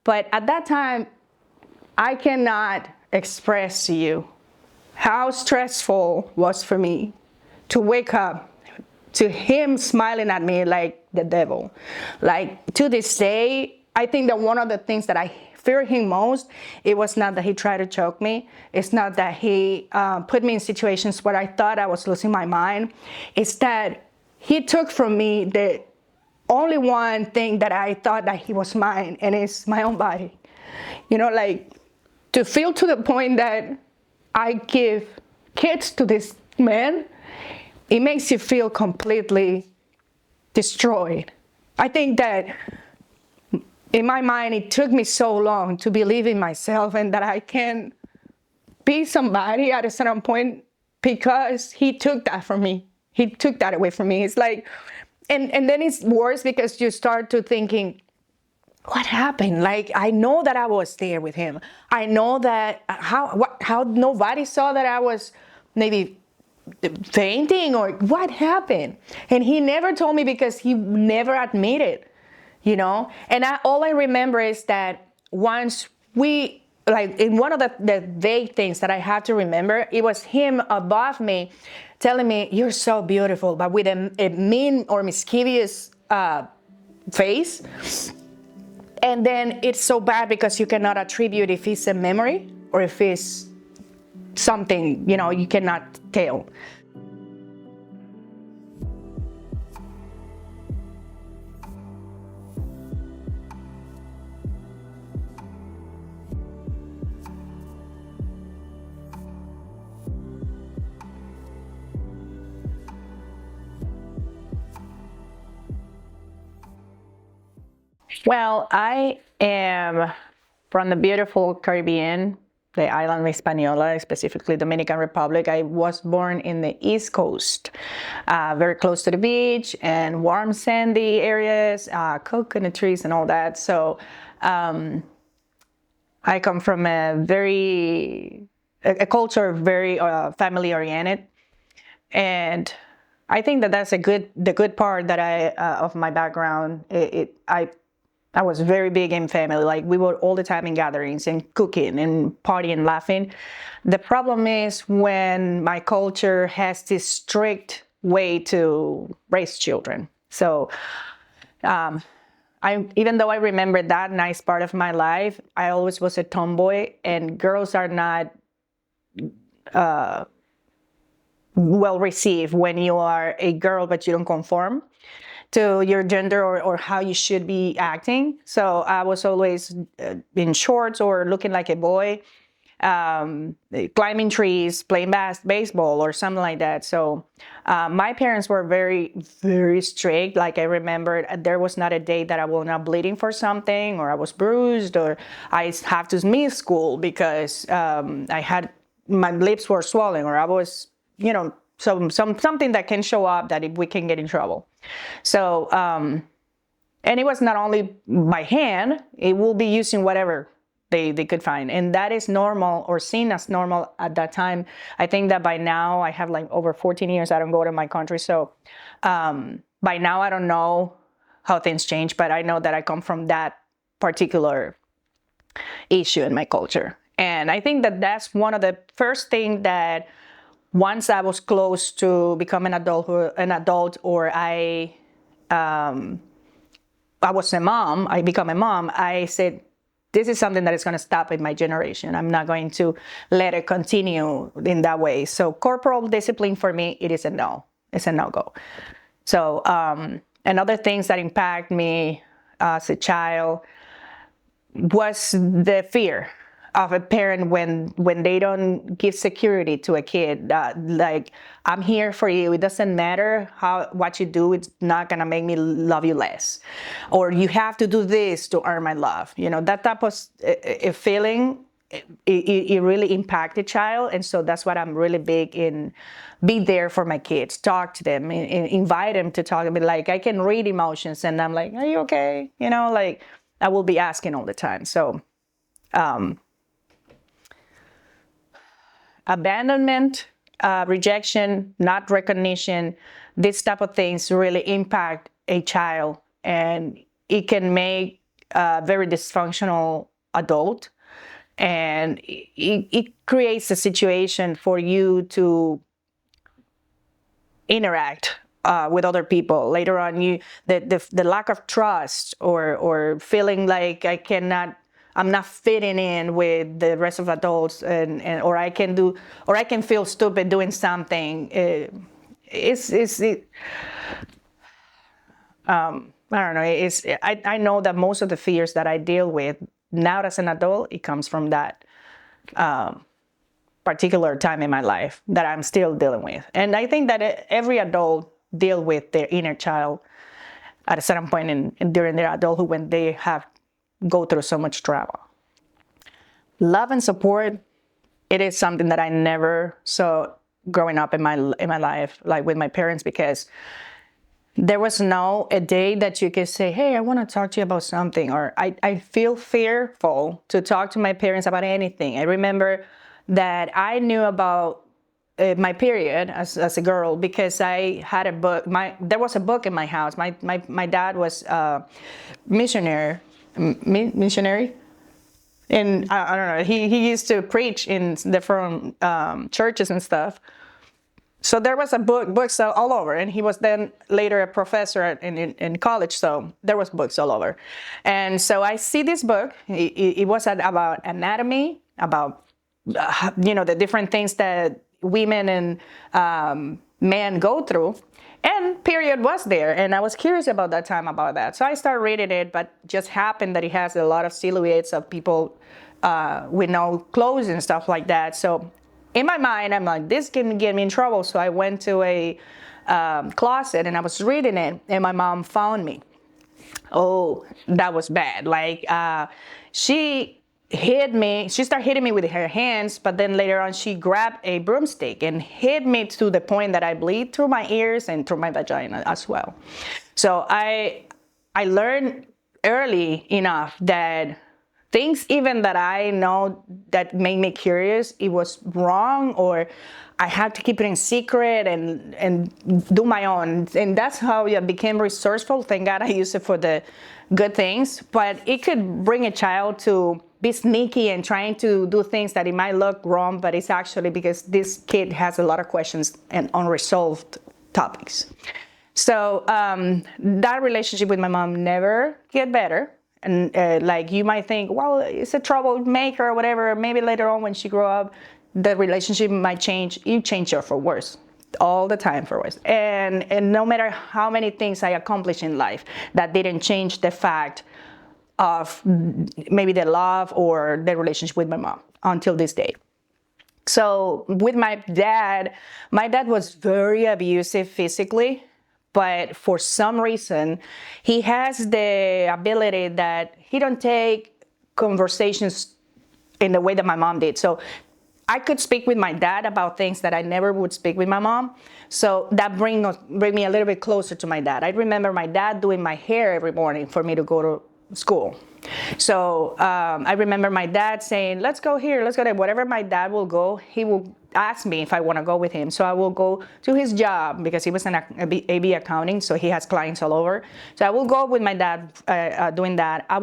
But at that time, I cannot express to you how stressful it was for me to wake up to him smiling at me like the devil. Like, to this day, I think that one of the things that I fear him most, it was not that he tried to choke me. It's not that he put me in situations where I thought I was losing my mind. It's that he took from me the only one thing that I thought that he was mine, and it's my own body. You know, like, to feel to the point that I give kids to this man, it makes you feel completely destroyed. I think that in my mind, it took me so long to believe in myself and that I can be somebody at a certain point because he took that from me. He took that away from me. It's like, and then it's worse because you start to thinking, what happened? Like, I know that I was there with him. I know that how nobody saw that I was maybe fainting, or what happened? And he never told me because he never admitted, you know? And all I remember is that once we, like, in one of the vague things that I have to remember, it was him above me telling me, "You're so beautiful," but with a mean or mischievous face. And then it's so bad because you cannot attribute if it's a memory or if it's something, you know, you cannot tell. Well, I am from the beautiful Caribbean, the island of Hispaniola, specifically Dominican Republic. I was born in the East Coast, very close to the beach and warm sandy areas, coconut trees and all that. So I come from a culture very family oriented, and I think that that's the good part that of my background. I was very big in family. Like, we were all the time in gatherings and cooking and partying, laughing. The problem is when my culture has this strict way to raise children. So even though I remember that nice part of my life, I always was a tomboy, and girls are not well received when you are a girl but you don't conform to your gender or how you should be acting. So I was always in shorts or looking like a boy, climbing trees, playing baseball or something like that. So my parents were very, very strict. Like, I remember there was not a day that I was not bleeding for something, or I was bruised, or I have to miss school because my lips were swollen, or I was, you know, something that can show up that we can get in trouble. So, and it was not only by hand, it will be using whatever they could find. And that is normal, or seen as normal at that time. I think that by now, I have like over 14 years, I don't go to my country. So by now, I don't know how things change, but I know that I come from that particular issue in my culture. And I think that that's one of the first things that once I was close to become an adult, or I was a mom, I become a mom, I said, this is something that is going to stop in my generation. I'm not going to let it continue in that way. So corporal discipline for me, it is a no. It's a no-go. So and other things that impact me as a child was the fear of a parent when they don't give security to a kid. Like, I'm here for you. It doesn't matter what you do. It's not gonna make me love you less. Or you have to do this to earn my love. You know, that type of a feeling, it really impacts the child. And so that's what I'm really big in. Be there for my kids, talk to them, invite them to talk to me. Like, I can read emotions, and I'm like, are you okay? You know, like, I will be asking all the time. So abandonment, rejection, not recognition, these type of things really impact a child, and it can make a very dysfunctional adult, and it creates a situation for you to interact with other people later on. The lack of trust, or feeling like I'm not fitting in with the rest of adults, and or I can feel stupid doing something. I don't know. I know that most of the fears that I deal with now as an adult, it comes from that particular time in my life that I'm still dealing with. And I think that every adult deal with their inner child at a certain point during their adulthood, when they have go through so much trauma. Love and support, it is something that I never saw growing up in my life, like with my parents, because there was a day that you could say, hey, I want to talk to you about something, or I feel fearful to talk to my parents about anything. I remember that I knew about my period as a girl because I had a book. There was a book in my house. My dad was a missionary, and I don't know. He used to preach in different churches and stuff. So there was books all over, and he was then later a professor in college. So there was books all over, and so I see this book. It was about anatomy, about the different things that women and men go through, and period was there, and I was curious about that time about that. So I started reading it, but just happened that it has a lot of silhouettes of people with no clothes and stuff like that. So in my mind, I'm like, this can get me in trouble. So I went to a closet and I was reading it, and my mom found me. Oh, that was bad. Like she started hitting me with her hands, but then later on she grabbed a broomstick and hit me to the point that I bleed through my ears and through my vagina as well. So I learned early enough that things even that I know that made me curious, it was wrong, or I had to keep it in secret and do my own. And that's how I became resourceful. Thank God I use it for the good things. But it could bring a child to be sneaky and trying to do things that it might look wrong, but it's actually because this kid has a lot of questions and unresolved topics. So that relationship with my mom never get better. And like you might think, well, it's a troublemaker or whatever. Maybe later on when she grew up, the relationship might change. You change her for worse, all the time for worse. And no matter how many things I accomplished in life, that didn't change the fact of maybe the love or the relationship with my mom until this day. So with my dad was very abusive physically. But for some reason, he has the ability that he don't take conversations in the way that my mom did. So I could speak with my dad about things that I never would speak with my mom. So that bring me a little bit closer to my dad. I remember my dad doing my hair every morning for me to go to school. So I remember my dad saying, let's go here, let's go there. Whatever my dad will go, he will ask me if I want to go with him. So I will go to his job because he was in AB accounting, so he has clients all over. So I will go with my dad doing that. I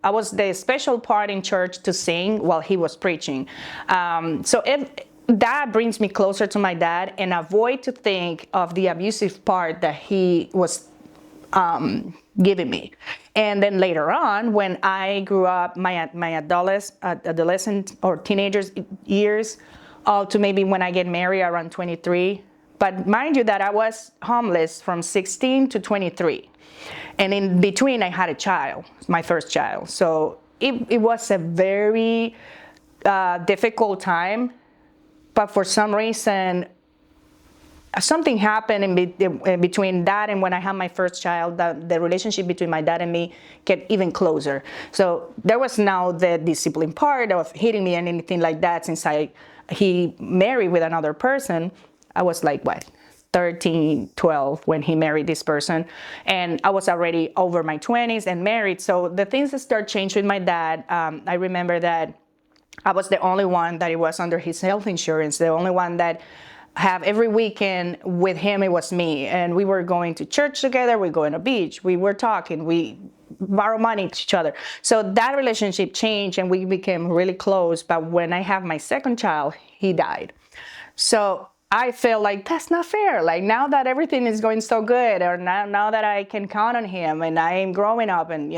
was the special part in church to sing while he was preaching. So if that brings me closer to my dad and avoid to think of the abusive part that he was giving me. And then later on, when I grew up, my adolescent or teenagers years, to maybe when I get married around 23. But mind you that I was homeless from 16 to 23. And in between, I had a child, my first child. So it was a very difficult time. But for some reason, something happened in between that and when I had my first child, the relationship between my dad and me get even closer. So there was now the discipline part of hitting me and anything like that since he married with another person. I was like, 13, 12 when he married this person. And I was already over my 20s and married. So the things that start changing with my dad, I remember that I was the only one that it was under his health insurance, the only one that have every weekend with him, it was me. And we were going to church together, we go on a beach, we were talking, we borrow money to each other. So that relationship changed and we became really close. But when I have my second child, he died. So I feel like that's not fair. Like now that everything is going so good, or now that I can count on him and I am growing up and,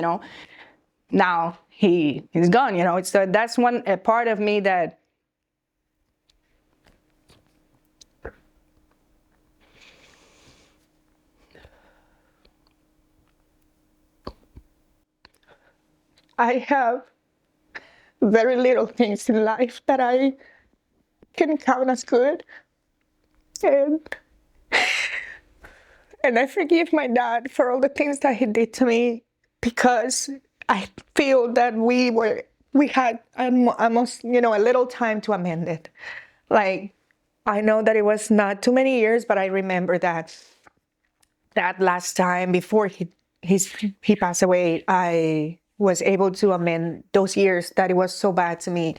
now he's gone, So that's one a part of me that I have very little things in life that I can count as good. And I forgive my dad for all the things that he did to me, because I feel that we had almost, a little time to amend it. Like, I know that it was not too many years, but I remember that last time before he passed away, I was able to amend those years that it was so bad to me.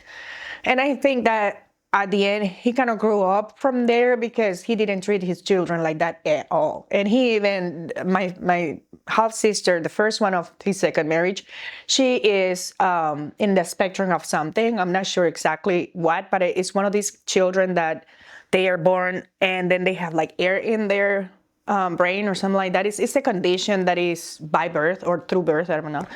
And I think that at the end, he kind of grew up from there, because he didn't treat his children like that at all. And he even, my half sister, the first one of his second marriage, she is in the spectrum of something. I'm not sure exactly what, but it's one of these children that they are born and then they have like air in their brain or something like that. It's a condition that is by birth or through birth, I don't know.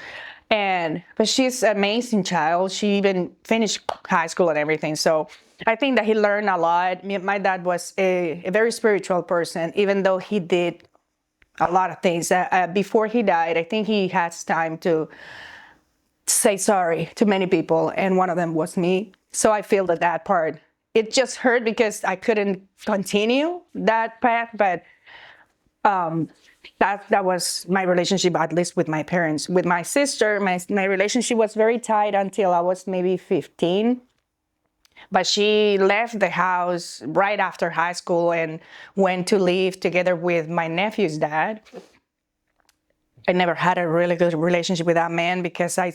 But she's an amazing child. She even finished high school and everything. So I think that he learned a lot. My dad was a very spiritual person, even though he did a lot of things. Before he died, I think he has time to say sorry to many people, and one of them was me. So I feel that part, it just hurt because I couldn't continue that path, but that was my relationship, at least with my parents. With my sister, my relationship was very tight until I was maybe 15. But she left the house right after high school and went to live together with my nephew's dad. I never had a really good relationship with that man because I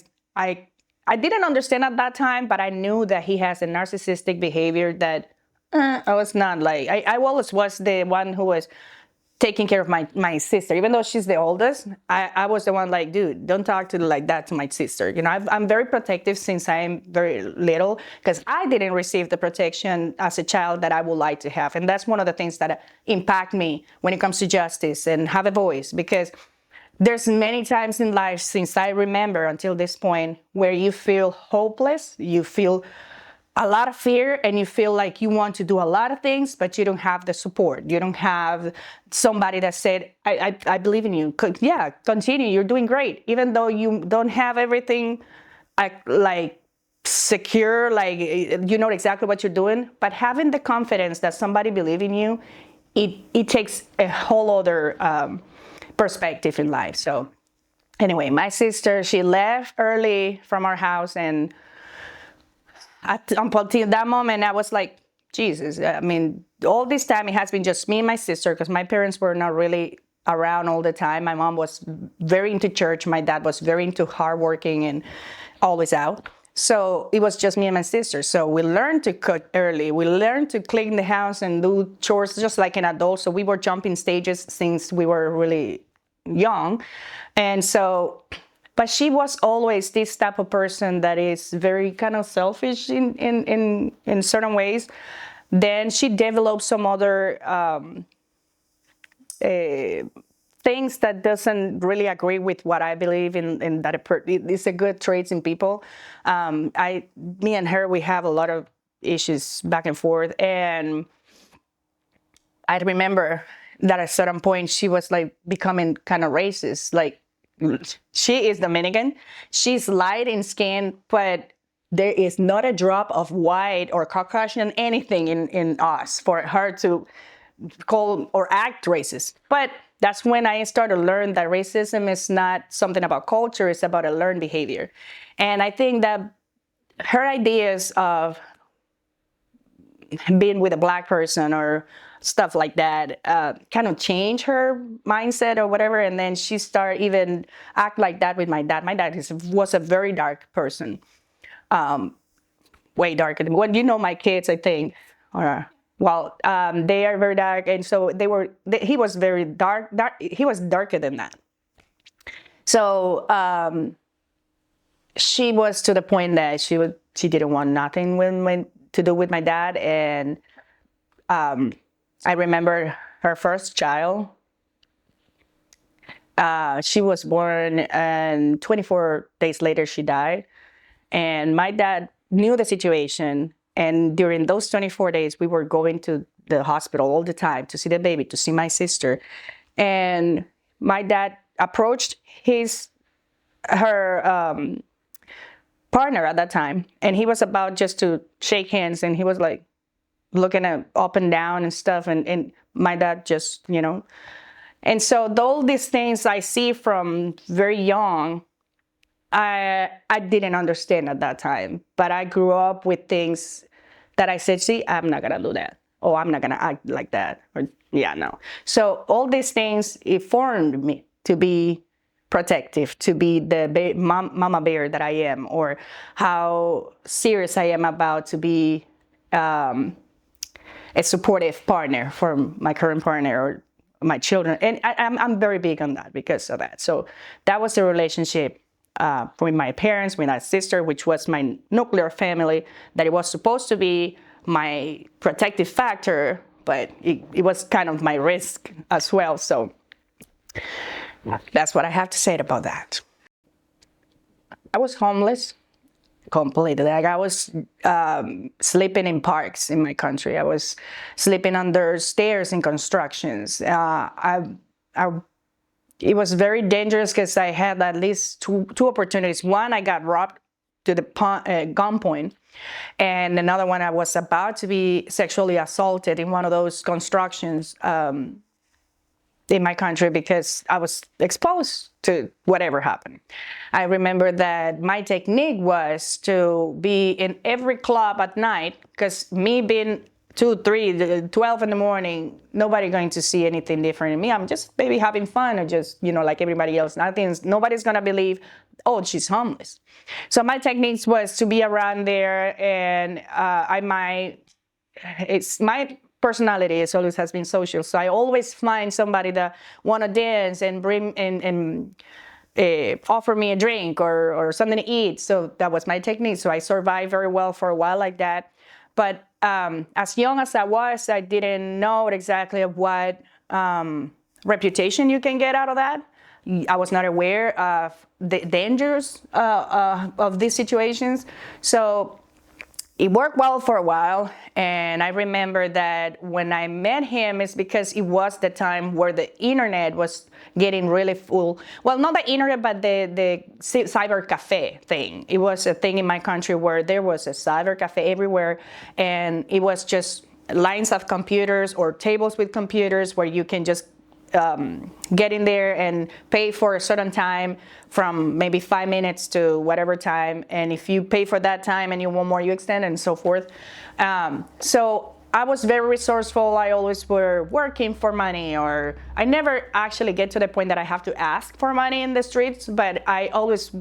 didn't understand at that time, but I knew that he has a narcissistic behavior that I was not like. I always was the one who was taking care of my sister, even though she's the oldest. I was the one like, dude, don't talk to like that to my sister. I'm very protective since I'm very little, because I didn't receive the protection as a child that I would like to have. And that's one of the things that impact me when it comes to justice and have a voice, because there's many times in life since I remember until this point where you feel hopeless, you feel a lot of fear, and you feel like you want to do a lot of things, but you don't have the support. You don't have somebody that said, I believe in you. Yeah, continue. You're doing great. Even though you don't have everything like secure, like you know exactly what you're doing, but having the confidence that somebody believes in you, it takes a whole other perspective in life. So anyway, my sister, she left early from our house, and until that moment, I was like, Jesus. I mean, all this time it has been just me and my sister, because my parents were not really around all the time. My mom was very into church. My dad was very into hardworking and always out. So it was just me and my sister. So we learned to cook early. We learned to clean the house and do chores just like an adult. So we were jumping stages since we were really young. And so, but she was always this type of person that is very kind of selfish in certain ways. Then she developed some other things that doesn't really agree with what I believe in that it's a good traits in people. Me and her, we have a lot of issues back and forth. And I remember that at a certain point, she was like becoming kind of racist. Like, she is Dominican. She's light in skin, but there is not a drop of white or Caucasian anything in us for her to call or act racist. But that's when I started to learn that racism is not something about culture, it's about a learned behavior. And I think that her ideas of being with a Black person or stuff like that kind of changed her mindset or whatever. And then she started even act like that with my dad. My dad was a very dark person, way darker than, well, you know, my kids, I think, they are very dark. And so he was very dark, he was darker than that. So she was to the point that she didn't want nothing to do with my dad. And I remember her first child. She was born, and 24 days later she died. And my dad knew the situation. And during those 24 days, we were going to the hospital all the time to see the baby, to see my sister. And my dad approached her partner at that time, and he was about just to shake hands, and he was like looking at up and down and stuff. And my dad just, and so all these things I see from very young, I didn't understand at that time, but I grew up with things that I said, see, I'm not gonna do that. Oh, I'm not gonna act like that. Or yeah, no. So all these things, it formed me to be protective, to be the mama bear that I am, or how serious I am about to be a supportive partner for my current partner or my children. And I'm very big on that because of that. So that was the relationship with my parents, with my sister, which was my nuclear family, that it was supposed to be my protective factor, but it was kind of my risk as well. So that's what I have to say about that. I was homeless completely. Like I was sleeping in parks in my country. I was sleeping under stairs in constructions. It was very dangerous because I had at least two opportunities. One, I got robbed to the gunpoint, and another one, I was about to be sexually assaulted in one of those constructions in my country because I was exposed to whatever happened. I remember that my technique was to be in every club at night, because me being 2, 3, 12 in the morning, nobody going to see anything different in me. I'm just maybe having fun, or just, like everybody else. Nobody's gonna believe, oh, she's homeless. So my techniques was to be around there, and my personality always has been social. So I always find somebody that wanna dance and bring and offer me a drink or something to eat. So that was my technique. So I survived very well for a while like that. But as young as I was, I didn't know exactly what reputation you can get out of that. I was not aware of the dangers of these situations. So it worked well for a while. And I remember that when I met him, it's because it was the time where the internet was getting really full. Well, not the internet, but the cyber cafe thing. It was a thing in my country where there was a cyber cafe everywhere. And it was just lines of computers or tables with computers where you can just get in there and pay for a certain time, from maybe 5 minutes to whatever time. And if you pay for that time and you want more, you extend, and so forth. So I was very resourceful. I always were working for money, or I never actually get to the point that I have to ask for money in the streets, but I always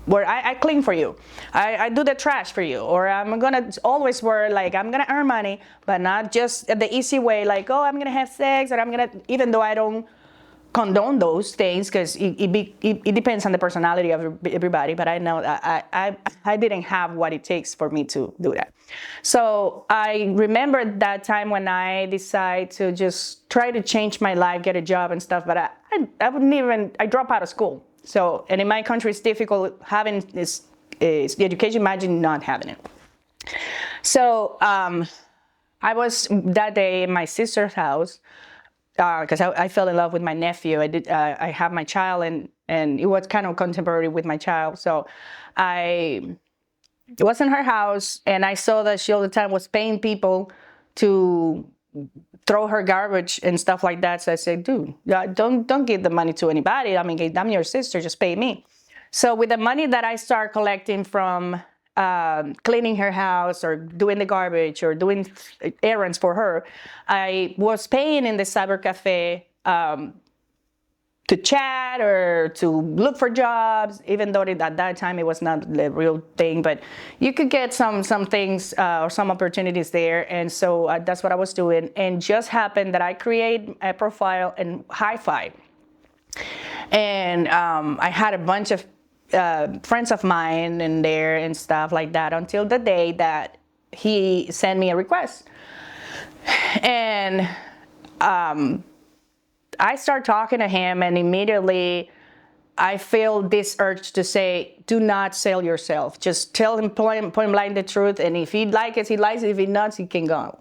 where I clean for you, I do the trash for you, or I'm gonna always were like, I'm gonna earn money, but not just the easy way, like, oh, I'm gonna have sex, or I'm gonna, even though I don't condone those things, because it depends on the personality of everybody, but I know that I didn't have what it takes for me to do that. So I remember that time when I decided to just try to change my life, get a job and stuff, but I dropped out of school. So, and in my country, it's difficult having this the education. Imagine not having it. So I was that day in my sister's house because I fell in love with my nephew. I have my child, and it was kind of contemporary with my child. So it was in her house, and I saw that she all the time was paying people to throw her garbage and stuff like that. So I said, dude, don't give the money to anybody. I mean, I'm your sister, just pay me. So with the money that I start collecting from cleaning her house or doing the garbage or doing errands for her, I was paying in the cyber cafe to chat or to look for jobs, even though at that time it was not the real thing, but you could get some things or some opportunities there. And so that's what I was doing. And just happened that I create a profile in Hi-Fi. And I had a bunch of friends of mine in there and stuff like that until the day that he sent me a request. And I start talking to him, and immediately I feel this urge to say, do not sell yourself. Just tell him, point blank the truth. And if he likes it, he likes it. If he not, he can go.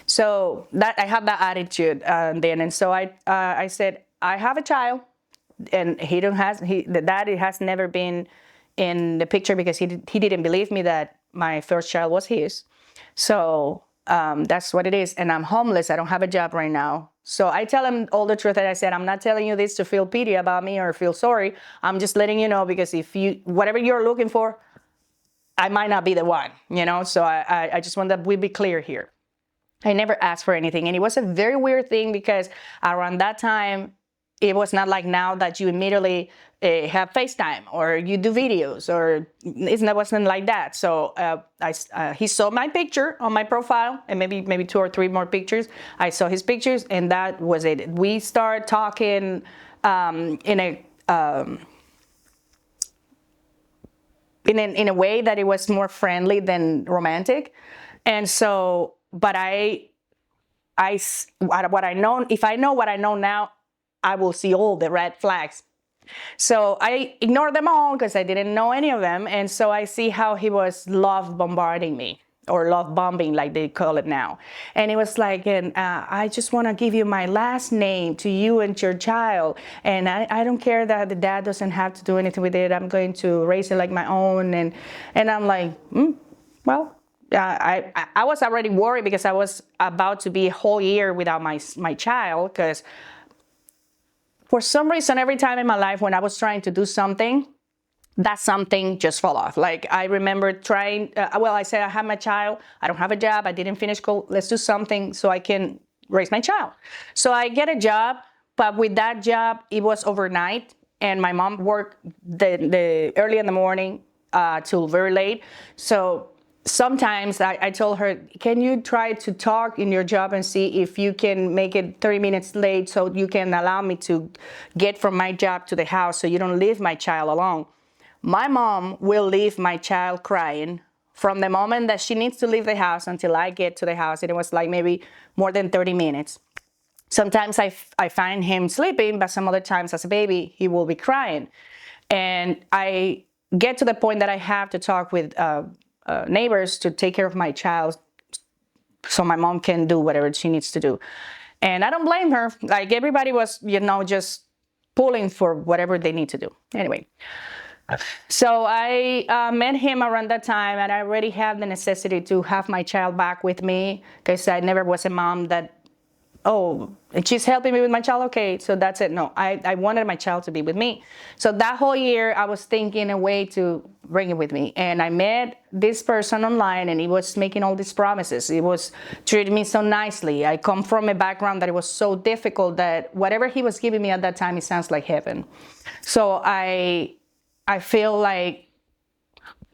So that I have that attitude then. And so I said, I have a child, and the daddy has never been in the picture because he didn't believe me that my first child was his. So that's what it is. And I'm homeless. I don't have a job right now. So I tell him all the truth, that I said, I'm not telling you this to feel pity about me or feel sorry. I'm just letting you know, because whatever you're looking for, I might not be the one, So I just want that we be clear here. I never asked for anything. And it was a very weird thing, because around that time, it was not like now that you immediately have FaceTime or you do videos, or it wasn't like that. So he saw my picture on my profile, and maybe 2 or 3 more pictures. I saw his pictures, and that was it. We started talking in a way that it was more friendly than romantic. And so, but what I know, if I know what I know now, I will see all the red flags. So I ignored them all because I didn't know any of them. And so I see how he was love bombarding me, or love bombing, like they call it now. And it was like, I just want to give you my last name to you and your child. And I don't care that the dad doesn't have to do anything with it. I'm going to raise it like my own. And I'm like, well, I was already worried, because I was about to be a whole year without my child, because for some reason, every time in my life when I was trying to do something, that something just fell off. Like I remember trying, I said, I have my child, I don't have a job, I didn't finish school, let's do something so I can raise my child. So I get a job, but with that job, it was overnight, and my mom worked the early in the morning till very late. So sometimes I told her, can you try to talk in your job and see if you can make it 30 minutes late, so you can allow me to get from my job to the house, so you don't leave my child alone. My mom will leave my child crying from the moment that she needs to leave the house until I get to the house. And it was like maybe more than 30 minutes. Sometimes I find him sleeping, but some other times as a baby, he will be crying. And I get to the point that I have to talk with neighbors to take care of my child, so my mom can do whatever she needs to do. And I don't blame her. Like everybody was, just pulling for whatever they need to do. Anyway, so I met him around that time, and I already have the necessity to have my child back with me, because I never was a mom that, and she's helping me with my child. Okay, so that's it. No, I wanted my child to be with me. So that whole year, I was thinking a way to bring it with me. And I met this person online, and he was making all these promises. He was treating me so nicely. I come from a background that it was so difficult that whatever he was giving me at that time, it sounds like heaven. So I feel like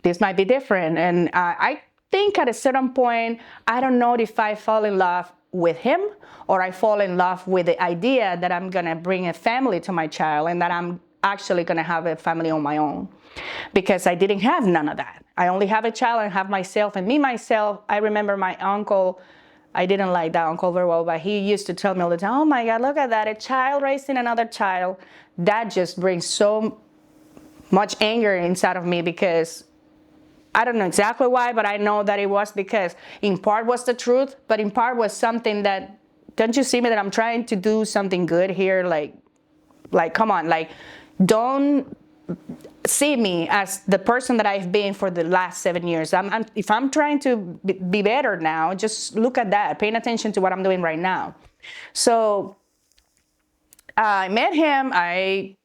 this might be different. And I think at a certain point, I don't know if I fall in love with him, or I fall in love with the idea that I'm gonna bring a family to my child, and that I'm actually gonna have a family on my own, because I didn't have none of that. I only have a child and have myself, and myself, I remember my uncle, I didn't like that uncle very well, but he used to tell me all the time, oh my God, look at that, a child raising another child. That just brings so much anger inside of me, because I don't know exactly why, but I know that it was because in part was the truth, but in part was something that, don't you see me that I'm trying to do something good here? Like come on, like don't see me as the person that I've been for the last 7 years. If I'm trying to be better now, just look at that, paying attention to what I'm doing right now. So I met him. I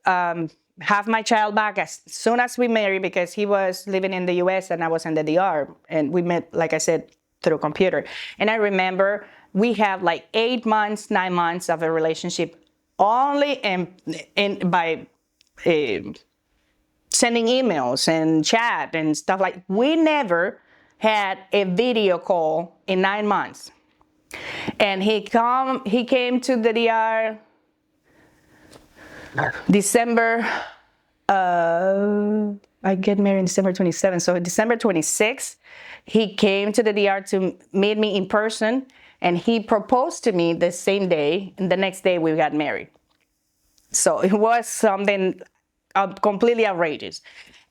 have my child back as soon as we married, because he was living in the US and I was in the DR, and we met, like I said, through a computer. And I remember we have like 8 months, 9 months of a relationship only by sending emails and chat and stuff. Like, we never had a video call in 9 months. And he came to the DR December, I get married in December 27th. So December 26th, he came to the DR to meet me in person, and he proposed to me the same day, and the next day we got married. So it was something completely outrageous.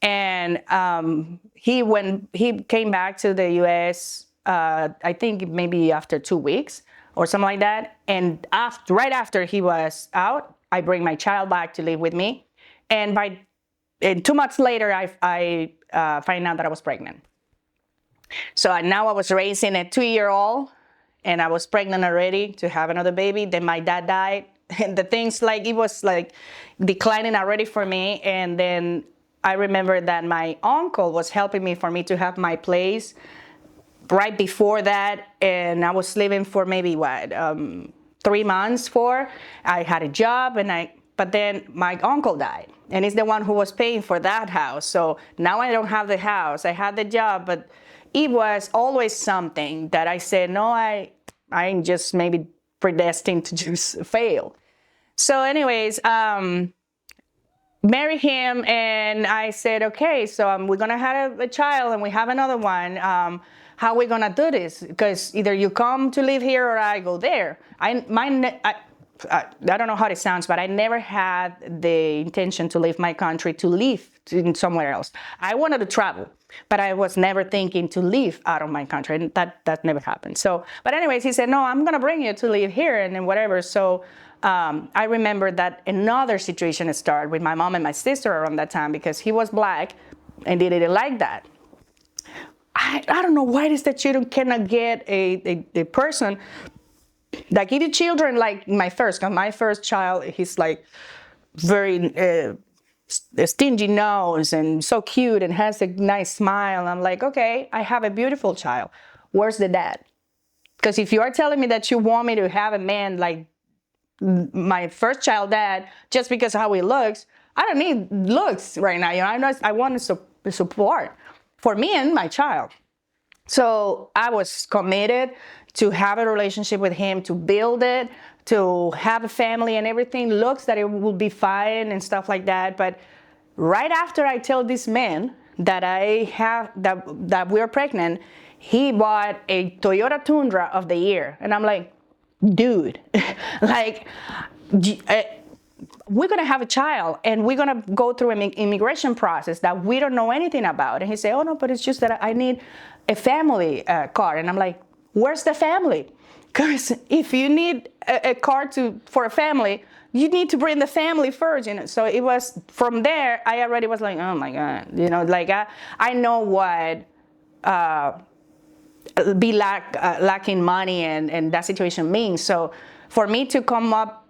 And when he came back to the U.S., I think maybe after 2 weeks or something like that. And right after he was out, I bring my child back to live with me. And 2 months later, I find out that I was pregnant. So now I was raising a 2-year-old, and I was pregnant already to have another baby. Then my dad died, and the things it was declining already for me. And then I remember that my uncle was helping me to have my place right before that, and I was living for maybe 3 months. I had a job, but then my uncle died, and he's the one who was paying for that house. So now I don't have the house. I had the job, but it was always something that I said, no, I'm just maybe predestined to just fail. So anyways, marry him, and I said, okay, so we're gonna have a child, and we have another one. How are we gonna do this? Because either you come to live here or I go there. I don't know how it sounds, but I never had the intention to leave my country to live in somewhere else. I wanted to travel, but I was never thinking to leave out of my country, and that never happened. So, but anyways, he said, no, I'm gonna bring you to live here, and then whatever. So I remember that another situation started with my mom and my sister around that time, because he was black and they didn't like that. I don't know why it is that you cannot get a person that give you children like my first child. He's like very stingy nose and so cute and has a nice smile. I'm like, okay, I have a beautiful child. Where's the dad? Because if you are telling me that you want me to have a man like my first child dad just because of how he looks, I don't need looks right now. I want support for me and my child. So I was committed to have a relationship with him, to build it, to have a family, and everything looks that it will be fine and stuff like that. But right after I tell this man that that we're pregnant, he bought a Toyota Tundra of the year. And I'm like, dude, we're gonna have a child, and we're gonna go through an immigration process that we don't know anything about. And he said, oh no, but it's just that I need a family car. And I'm like, where's the family? Because if you need a car for a family, you need to bring the family first. So it was from there, I already was like, oh my God, I know what lacking money and that situation means. So for me to come up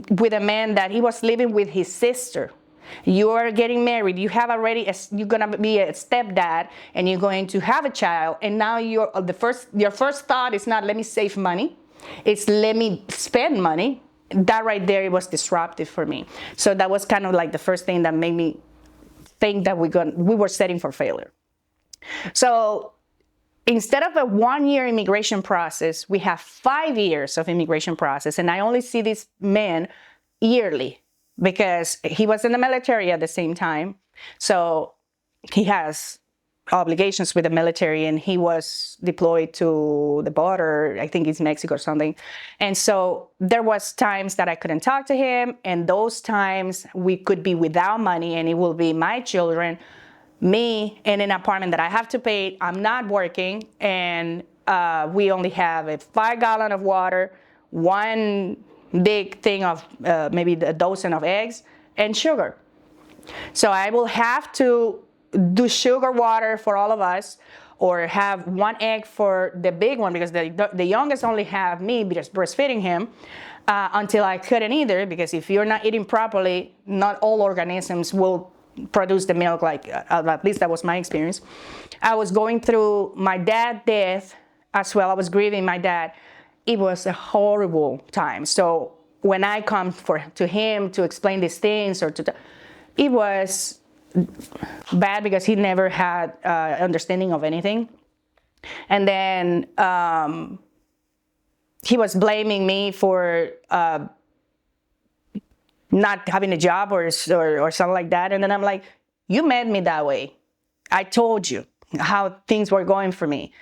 with a man that he was living with his sister, you are getting married, you have already you're gonna be a stepdad, and you're going to have a child, and now your first thought is not let me save money, it's let me spend money. That right there, it was disruptive for me. So that was kind of like the first thing that made me think that we were setting for failure. So instead of a 1-year immigration process, we have 5 years of immigration process. And I only see this man yearly because he was in the military at the same time. So he has obligations with the military, and he was deployed to the border, I think it's Mexico or something. And so there was times that I couldn't talk to him, and those times we could be without money, and it will be my children, me in an apartment that I have to pay. I'm not working, and we only have a 5-gallon of water, one big thing of maybe a dozen of eggs, and sugar. So I will have to do sugar water for all of us, or have one egg for the big one, because the youngest only have me just breastfeeding him until I couldn't either, because if you're not eating properly, not all organisms will produce the milk, at least that was my experience. I was going through my dad's death as well. I was grieving my dad. It was a horrible time. So when I come to him to explain these things, it was bad because he never had understanding of anything. And then he was blaming me for not having a job or something like that. And then I'm like, you made me that way. I told you how things were going for me.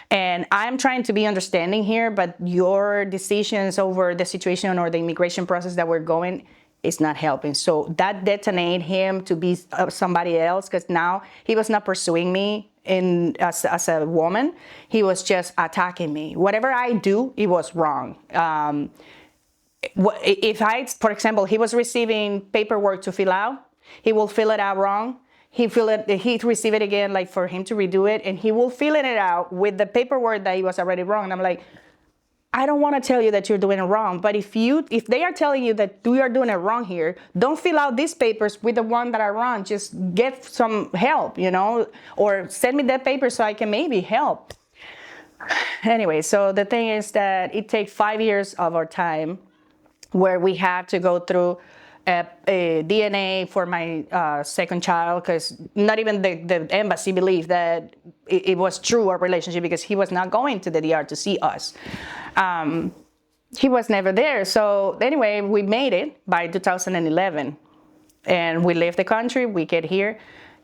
And I'm trying to be understanding here, but your decisions over the situation or the immigration process that we're going is not helping. So that detonated him to be somebody else, because now he was not pursuing me as a woman. He was just attacking me. Whatever I do, it was wrong. If for example, he was receiving paperwork to fill out, he will fill it out wrong. He'd receive it again, like for him to redo it, and he will fill it out with the paperwork that he was already wrong. And I'm like, I don't want to tell you that you're doing it wrong, but if they are telling you that you are doing it wrong here, don't fill out these papers with the one that are wrong. Just get some help, or send me that paper so I can maybe help. Anyway, so the thing is that it takes 5 years of our time where we have to go through a DNA for my second child, because not even the embassy believed that it was true, our relationship, because he was not going to the DR to see us. He was never there. So anyway, we made it by 2011, and we left the country, we get here.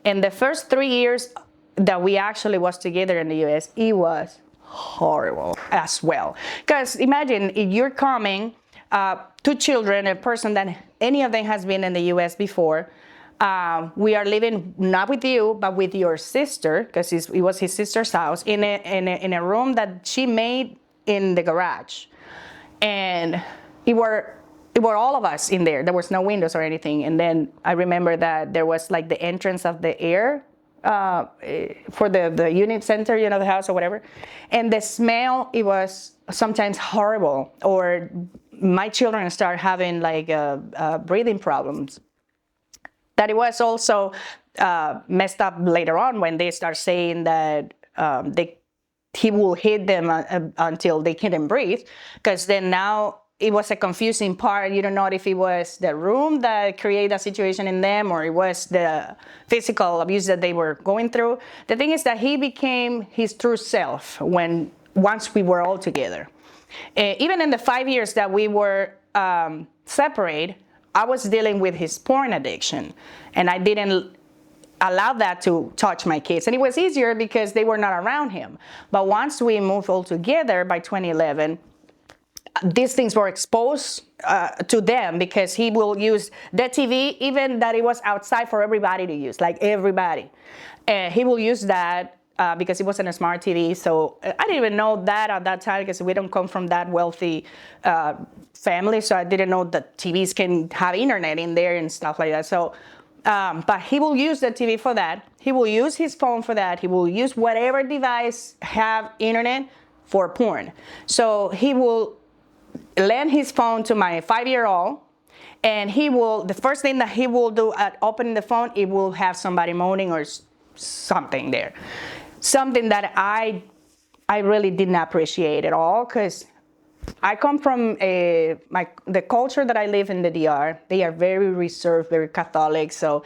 And the first 3 years that we actually was together in the US, it was horrible as well. Because imagine if you're coming, 2 children, a person that any of them has been in the US before. We are living not with you, but with your sister, because it was his sister's house, in a room that she made in the garage. And it were all of us in there. There was no windows or anything. And then I remember that there was like the entrance of the air for the unit center, the house or whatever. And the smell, it was sometimes horrible. Or my children start having like breathing problems. That it was also messed up later on when they start saying that he will hit them until they couldn't breathe. Because then now it was a confusing part. You don't know if it was the room that created a situation in them or it was the physical abuse that they were going through. The thing is that he became his true self once we were all together. Even in the 5 years that we were separate, I was dealing with his porn addiction, and I didn't allow that to touch my kids. And it was easier because they were not around him. But once we moved all together by 2011, these things were exposed to them, because he will use the TV, even that it was outside for everybody to use, like everybody. He will use that because it wasn't a smart TV. So I didn't even know that at that time, because we don't come from that wealthy family. So I didn't know that TVs can have internet in there and stuff like that. So, but he will use the TV for that. He will use his phone for that. He will use whatever device have internet for porn. So he will lend his phone to my 5-year-old, and the first thing that he will do at opening the phone, it will have somebody moaning or something there. Something that I really didn't appreciate at all, because I come from the culture that I live in the DR. They are very reserved, very Catholic. So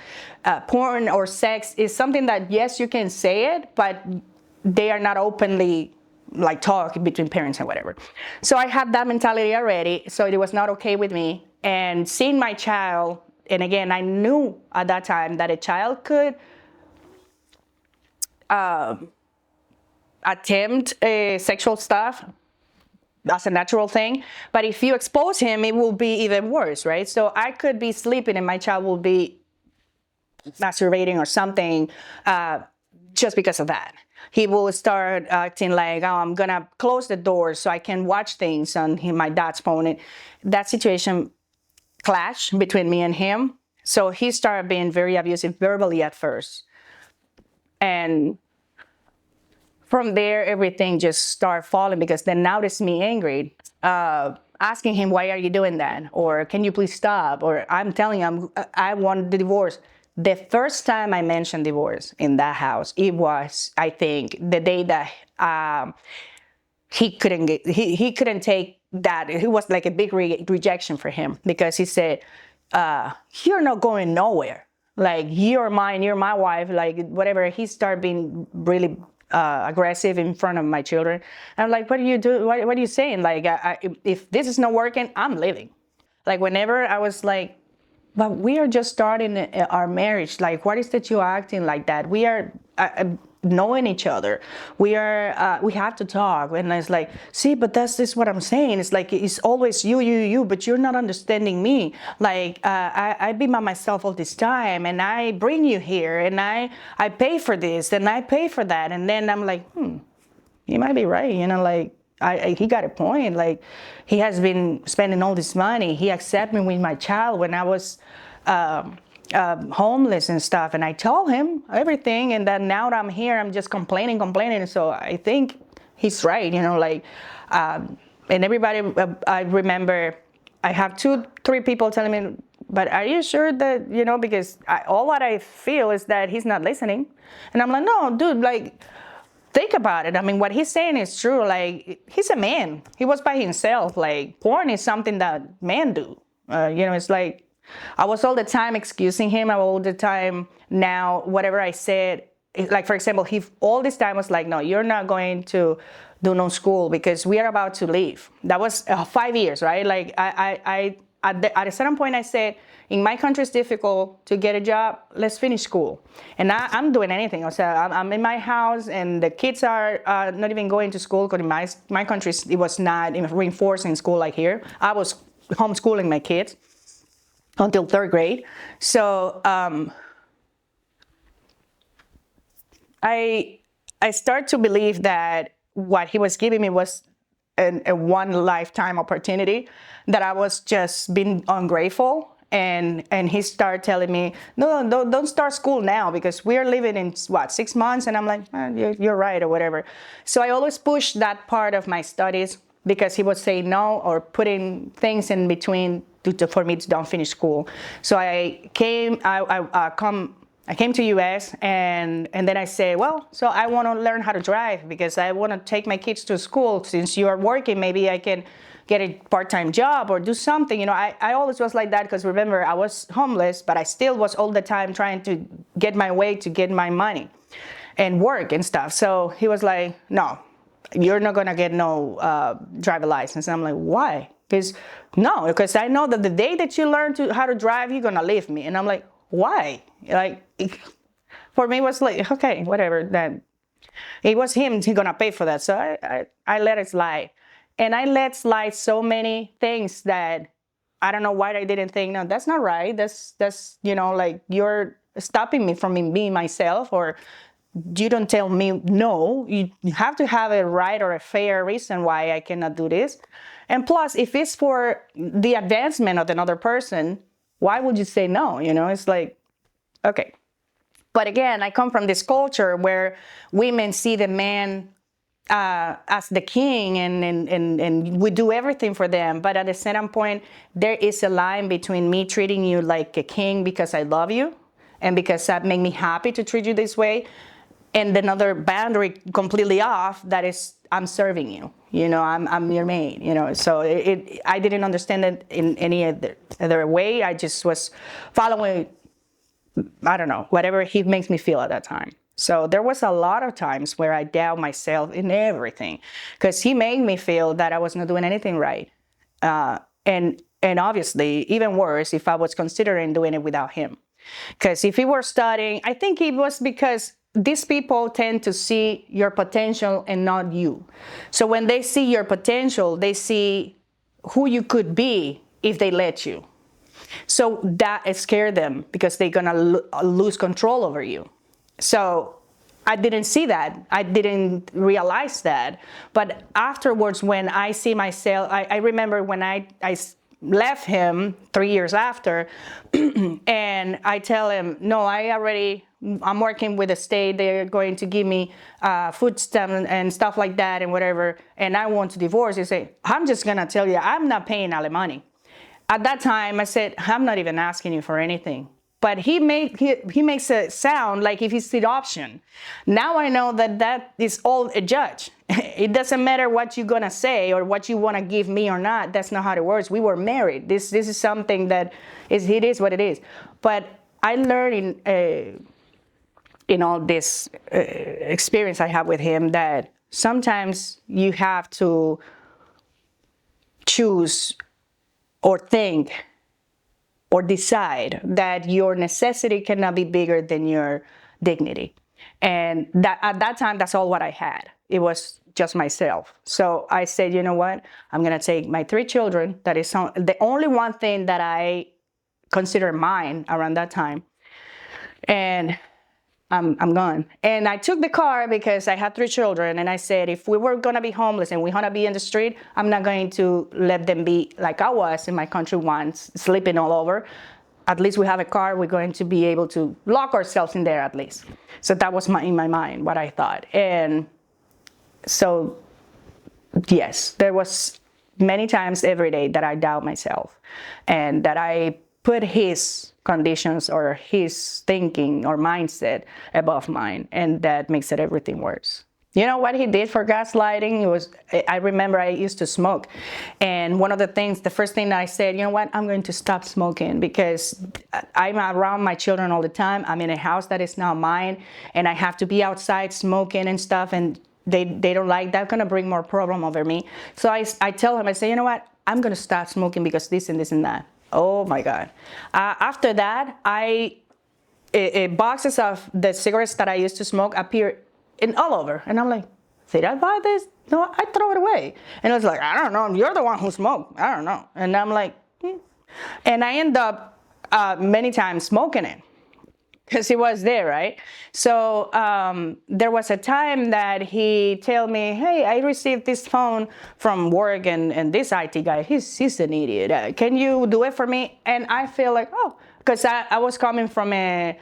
porn or sex is something that, yes, you can say it, but they are not openly like talk between parents and whatever. So I had that mentality already. So it was not okay with me. And seeing my child, and again, I knew at that time that a child could attempt sexual stuff. That's a natural thing. But if you expose him, it will be even worse, right? So I could be sleeping and my child will be masturbating or something just because of that. He will start acting like, oh, I'm going to close the door so I can watch things on my dad's phone. And that situation clashed between me and him. So he started being very abusive verbally at first. And from there, everything just started falling, because they noticed me angry, asking him, why are you doing that? Or can you please stop? Or I'm telling him, I want the divorce. The first time I mentioned divorce in that house, it was, I think, the day that he couldn't take that. It was like a big rejection for him, because he said, you're not going nowhere. Like, you're mine, you're my wife, like whatever. He started being really aggressive in front of my children. And I'm like, what are you doing? What are you saying? Like, if this is not working, I'm leaving. Like, whenever I was like, but we are just starting our marriage. Like, what is that you're acting like that? We are knowing each other. We have to talk. And it's like, see, but that's just what I'm saying. It's like, it's always you, but you're not understanding me. Like, I've been by myself all this time, and I bring you here, and I pay for this, and I pay for that. And then I'm like, you might be right. Like, he got a point. Like, he has been spending all this money. He accepted me with my child when I was homeless and stuff, and I told him everything. And then now that I'm here, I'm just complaining. So I think he's right. Like, and everybody. I remember, I have 2-3 people telling me, but are you sure that because all what I feel is that he's not listening, and I'm like, no, dude, like. Think about it. I mean, what he's saying is true. Like, he's a man. He was by himself. Like, porn is something that men do. It's like, I was all the time excusing him. I was all the time now, whatever I said, like, for example, he all this time was like, no, you're not going to do no school because we are about to leave. That was 5 years, right? Like, at a certain point I said, in my country it's difficult to get a job, let's finish school. And I'm doing anything. So I'm in my house, and the kids are not even going to school, because in my country it was not reinforcing school like here. I was homeschooling my kids until 3rd grade. So I start to believe that what he was giving me was a one lifetime opportunity, that I was just being ungrateful. And he started telling me, no, don't start school now, because we're living in 6 months. And I'm like, you're right, or whatever. So I always pushed that part of my studies, because he would say no, or putting things in between for me to don't finish school. So I came to US, and then I said, well, so I want to learn how to drive, because I want to take my kids to school. Since you are working, maybe I can get a part-time job or do something. I always was like that, because remember, I was homeless, but I still was all the time trying to get my way to get my money and work and stuff. So he was like, no, you're not gonna get no driver license. And I'm like, why? Because I know that the day that you learn how to drive, you're gonna leave me. And I'm like, why? Like, for me, it was like, okay, whatever. Then it was him. He's gonna pay for that. So I let it slide. And I let slide so many things that I don't know why I didn't think, no, that's not right. That's like, you're stopping me from being myself, or you don't tell me no. You have to have a right or a fair reason why I cannot do this. And plus, if it's for the advancement of another person, why would you say no? It's like, okay. But again, I come from this culture where women see the man as the king, and we do everything for them. But at a certain point, there is a line between me treating you like a king because I love you, and because that make me happy to treat you this way, and another boundary completely off, that is, I'm serving you. I'm your maid. So I didn't understand it in any other way. I just was following, I don't know, whatever he makes me feel at that time. So there was a lot of times where I doubt myself in everything, because he made me feel that I was not doing anything right. And obviously, even worse, if I was considering doing it without him. Because if he were studying, I think it was because these people tend to see your potential and not you. So when they see your potential, they see who you could be if they let you. So that scared them, because they're gonna lose control over you. So I didn't see that. I didn't realize that. But afterwards, when I see myself, I remember when I left him 3 years after, and I tell him, no, I'm working with the state. They're going to give me food stamps and stuff like that and whatever, and I want to divorce. He say, I'm just gonna tell you, I'm not paying alimony. At that time, I said, I'm not even asking you for anything. But he makes it sound like if it's the option. Now I know that is all a judge. It doesn't matter what you're gonna say or what you wanna give me or not. That's not how it works. We were married. This is something that it is what it is. But I learned in all this experience I have with him, that sometimes you have to choose or think or decide that your necessity cannot be bigger than your dignity. And that at that time, that's all what I had. It was just myself. So I said, you know what? I'm going to take my 3 children. That is the only one thing that I consider mine around that time. And I'm gone. And I took the car because I had 3 children. And I said, if we were going to be homeless and we're going to be in the street, I'm not going to let them be like I was in my country once, sleeping all over. At least we have a car. We're going to be able to lock ourselves in there at least. So that was in my mind, what I thought. And so, yes, there was many times every day that I doubt myself and that I put his conditions or his thinking or mindset above mine, and that makes it everything worse. You know what he did for gaslighting? I remember I used to smoke, and one of the first thing that I said, you know what, I'm going to stop smoking because I'm around my children all the time. I'm in a house that is now mine, and I have to be outside smoking and stuff, and they don't like that. Going to bring more problem over me. So I tell him, I say, you know what, I'm going to start smoking because this and this and that. Oh my God. After that, boxes of the cigarettes that I used to smoke appeared all over. And I'm like, did I buy this? No, I throw it away. And it was like, I don't know. You're the one who smoked. I don't know. And I'm like, And I end up many times smoking it because he was there, right? So there was a time that he told me, hey, I received this phone from work, and this IT guy, he's an idiot. Can you do it for me? And I feel like, oh, because I was coming from a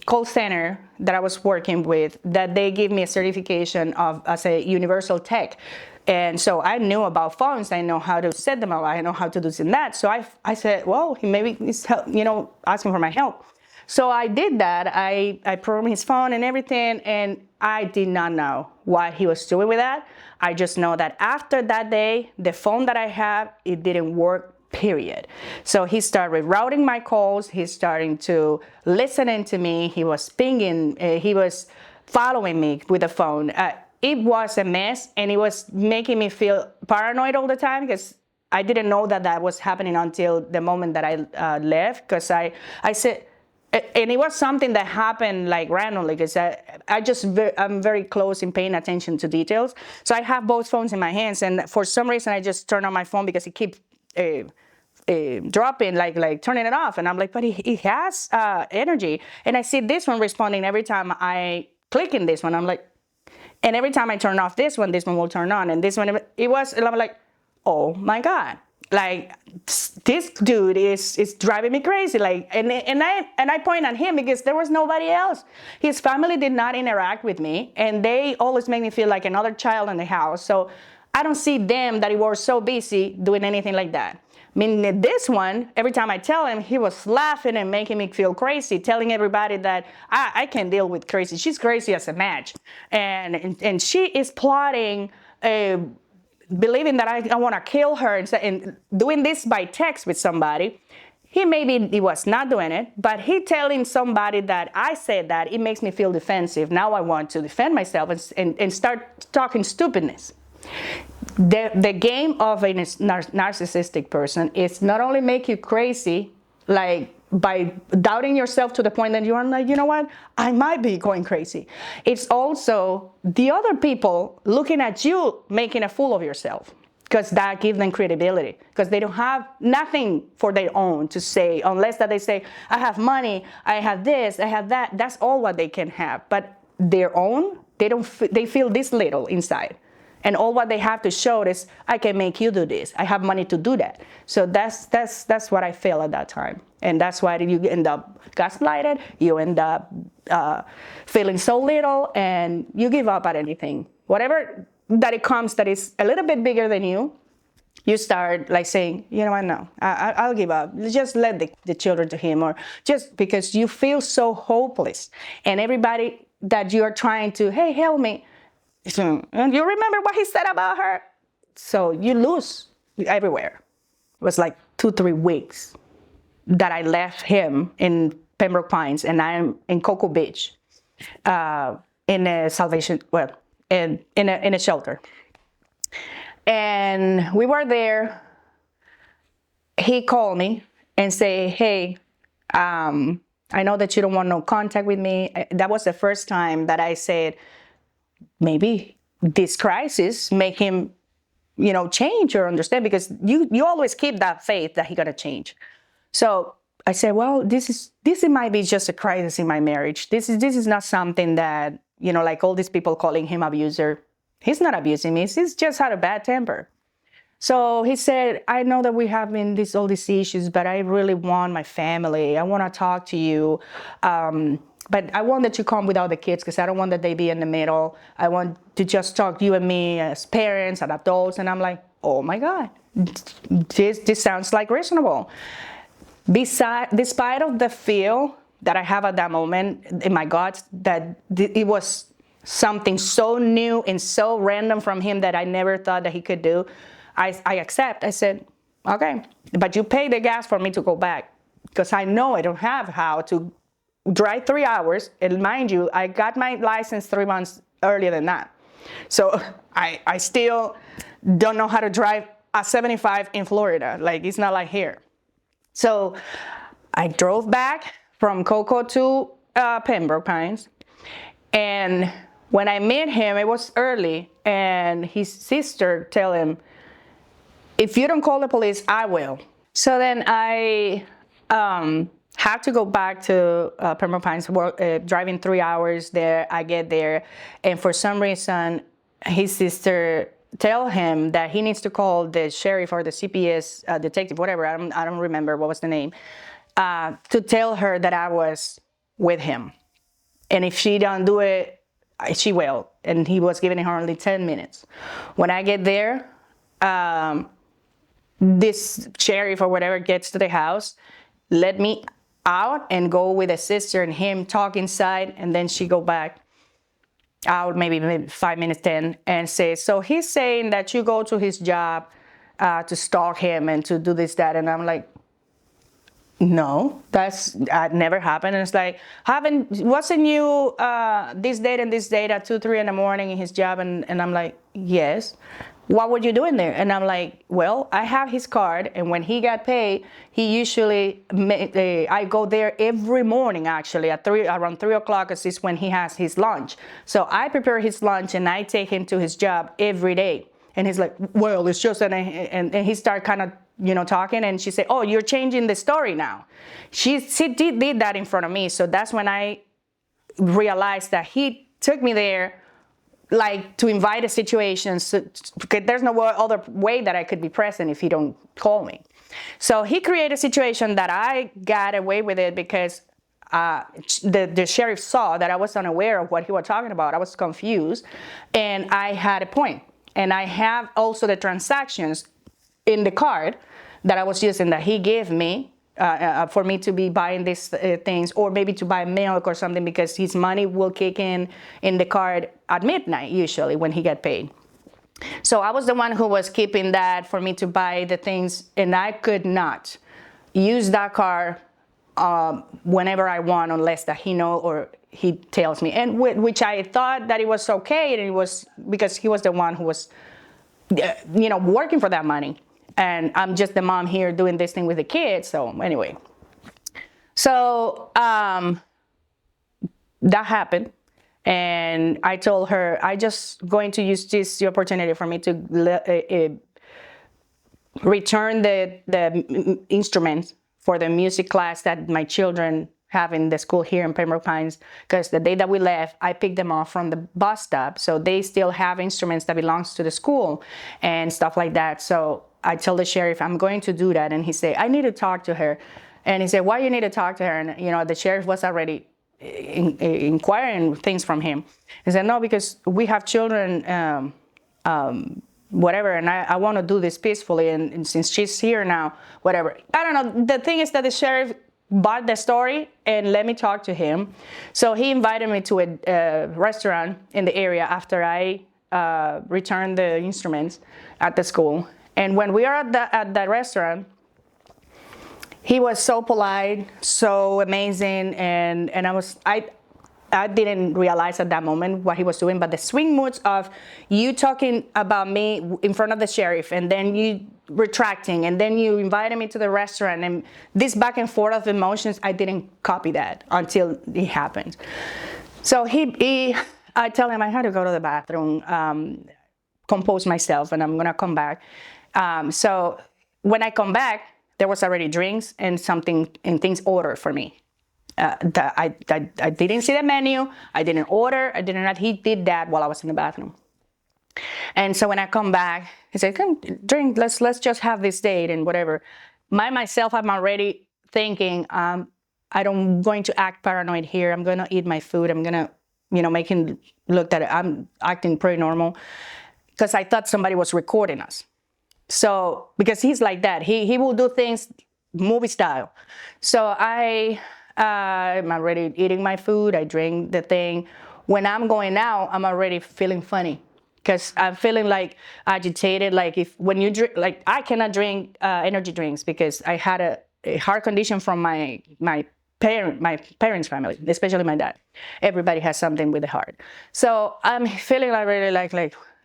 call center that I was working with, that they give me a certification as a universal tech. And so I knew about phones. I know how to set them up. I know how to do this and that. So I said, well, he maybe is asking for my help. So I did that. I programmed his phone and everything, and I did not know what he was doing with that. I just know that after that day, the phone that I have, it didn't work, period. So he started routing my calls. He's starting to listening to me. He was pinging. He was following me with the phone. It was a mess, and it was making me feel paranoid all the time because I didn't know that was happening until the moment that I left, because I said, and it was something that happened like randomly because I'm very close in paying attention to details. So I have both phones in my hands, and for some reason I just turn on my phone because it keeps dropping, like turning it off. And I'm like, but it has energy. And I see this one responding every time I click in this one. I'm like, and every time I turn off this one will turn on. And this one, and I'm like, oh my God. Like, this dude is driving me crazy. Like, and I point at him because there was nobody else. His family did not interact with me, and they always make me feel like another child in the house. So I don't see them that he was so busy doing anything like that. I mean, this one, every time I tell him, he was laughing and making me feel crazy, telling everybody that I can deal with crazy. She's crazy as a match, and she is plotting. Believing that I want to kill her and doing this by text with somebody. He was not doing it, but he telling somebody that I said that, it makes me feel defensive. Now I want to defend myself and start talking stupidness. The game of a narcissistic person is not only make you crazy, like by doubting yourself to the point that you are like, you know what, I might be going crazy. It's also the other people looking at you making a fool of yourself, because that gives them credibility, because they don't have nothing for their own to say, unless that they say, I have money, I have this, I have that. That's all what they can have. But their own, they feel this little inside. And all what they have to show is, I can make you do this. I have money to do that. So that's what I feel at that time. And that's why you end up gaslighted. You end up feeling so little, and you give up at anything. Whatever that it comes that is a little bit bigger than you, you start like saying, you know what, no, I'll give up. Just let the children to him, or just because you feel so hopeless. And everybody that you are trying to, hey, help me. And you remember what he said about her? So you lose everywhere. It was like 2-3 weeks that I left him in Pembroke Pines, and I'm in Cocoa Beach, in a salvation, in a shelter. And we were there. He called me, and say, hey, I know that you don't want no contact with me. That was the first time that I said, maybe this crisis make him, change or understand, because you always keep that faith that he's gonna change. So I said, well, this might be just a crisis in my marriage. This is not something that, like all these people calling him abuser. He's not abusing me. He's just had a bad temper. So he said, I know that we have all these issues, but I really want my family. I want to talk to you. But I want that you come without the kids, because I don't want that they be in the middle. I want to just talk you and me as parents and adults. And I'm like, oh my God, this sounds like reasonable. Despite of the feel that I have at that moment in my gut, that it was something so new and so random from him that I never thought that he could do, I accept. I said, okay, but you pay the gas for me to go back, because I know I don't have how to drive 3 hours. And mind you, I got my license 3 months earlier than that. So I still don't know how to drive a 75 in Florida. Like, it's not like here. So I drove back from Cocoa to Pembroke Pines. And when I met him, it was early, and his sister tell him, if you don't call the police, I will. So then I have to go back to Pembroke Pines, driving 3 hours there. I get there, and for some reason, his sister tell him that he needs to call the sheriff or the CPS detective, whatever, I don't remember what was the name, to tell her that I was with him. And if she don't do it, she will. And he was giving her only 10 minutes. When I get there, this sheriff or whatever gets to the house, let me out and go with the sister and him talk inside, and then she go back out maybe 5 minutes, 10, and say, so he's saying that you go to his job to stalk him and to do this, that. And I'm like, no, that's never happened. And it's like, wasn't you this date and this date at 2, 3 in the morning in his job? And I'm like, yes. What were you doing there? And I'm like, well, I have his card, and when he got paid, he usually, I go there every morning, actually, around 3 o'clock, because it's when he has his lunch. So I prepare his lunch, and I take him to his job every day. And he's like, well, it's just, and he started kind of, talking, and she said, oh, you're changing the story now. She did that in front of me. So that's when I realized that he took me there, like, to invite a situation. So, there's no other way that I could be present if he don't call me. So he created a situation that I got away with it, because the sheriff saw that I was unaware of what he was talking about. I was confused, and I had a point. And I have also the transactions in the card that I was using that he gave me for me to be buying these things, or maybe to buy milk or something, because his money will kick in the card at midnight usually when he get paid. So I was the one who was keeping that for me to buy the things, and I could not use that card whenever I want, unless that he know or he tells me, and which I thought that it was okay, and it was because he was the one who was working for that money. And I'm just the mom here doing this thing with the kids. So anyway, so that happened. And I told her, I just going to use this opportunity for me to return the instruments for the music class that my children have in the school here in Pembroke Pines, because the day that we left, I picked them off from the bus stop. So they still have instruments that belongs to the school and stuff like that. So I told the sheriff, I'm going to do that. And he said, I need to talk to her. And he said, why you need to talk to her? And, the sheriff was already inquiring things from him. He said, no, because we have children, whatever, and I want to do this peacefully. And since she's here now, whatever. I don't know. The thing is that the sheriff bought the story and let me talk to him. So he invited me to a restaurant in the area after I returned the instruments at the school. And when we are at that restaurant, he was so polite, so amazing, and I didn't realize at that moment what he was doing, but the swing moods of you talking about me in front of the sheriff, and then you retracting, and then you invited me to the restaurant, and this back and forth of emotions, I didn't copy that until it happened. So I tell him I had to go to the bathroom, compose myself, and I'm gonna come back. So when I come back, there was already drinks and things ordered for me. I didn't see the menu. I didn't order. He did that while I was in the bathroom. And so when I come back, he said, "Come drink. Let's just have this date and whatever." Myself, I'm already thinking, I'm going to act paranoid here. I'm gonna eat my food. I'm gonna, make him look that I'm acting pretty normal, because I thought somebody was recording us. So because he's like that, he will do things movie style. So I'm already eating my food. I drink the thing. When I'm going out, I'm already feeling funny, because I'm feeling like agitated. Like when you drink, like I cannot drink energy drinks because I had a heart condition from my parents' family, especially my dad. Everybody has something with the heart. So I'm feeling like really like,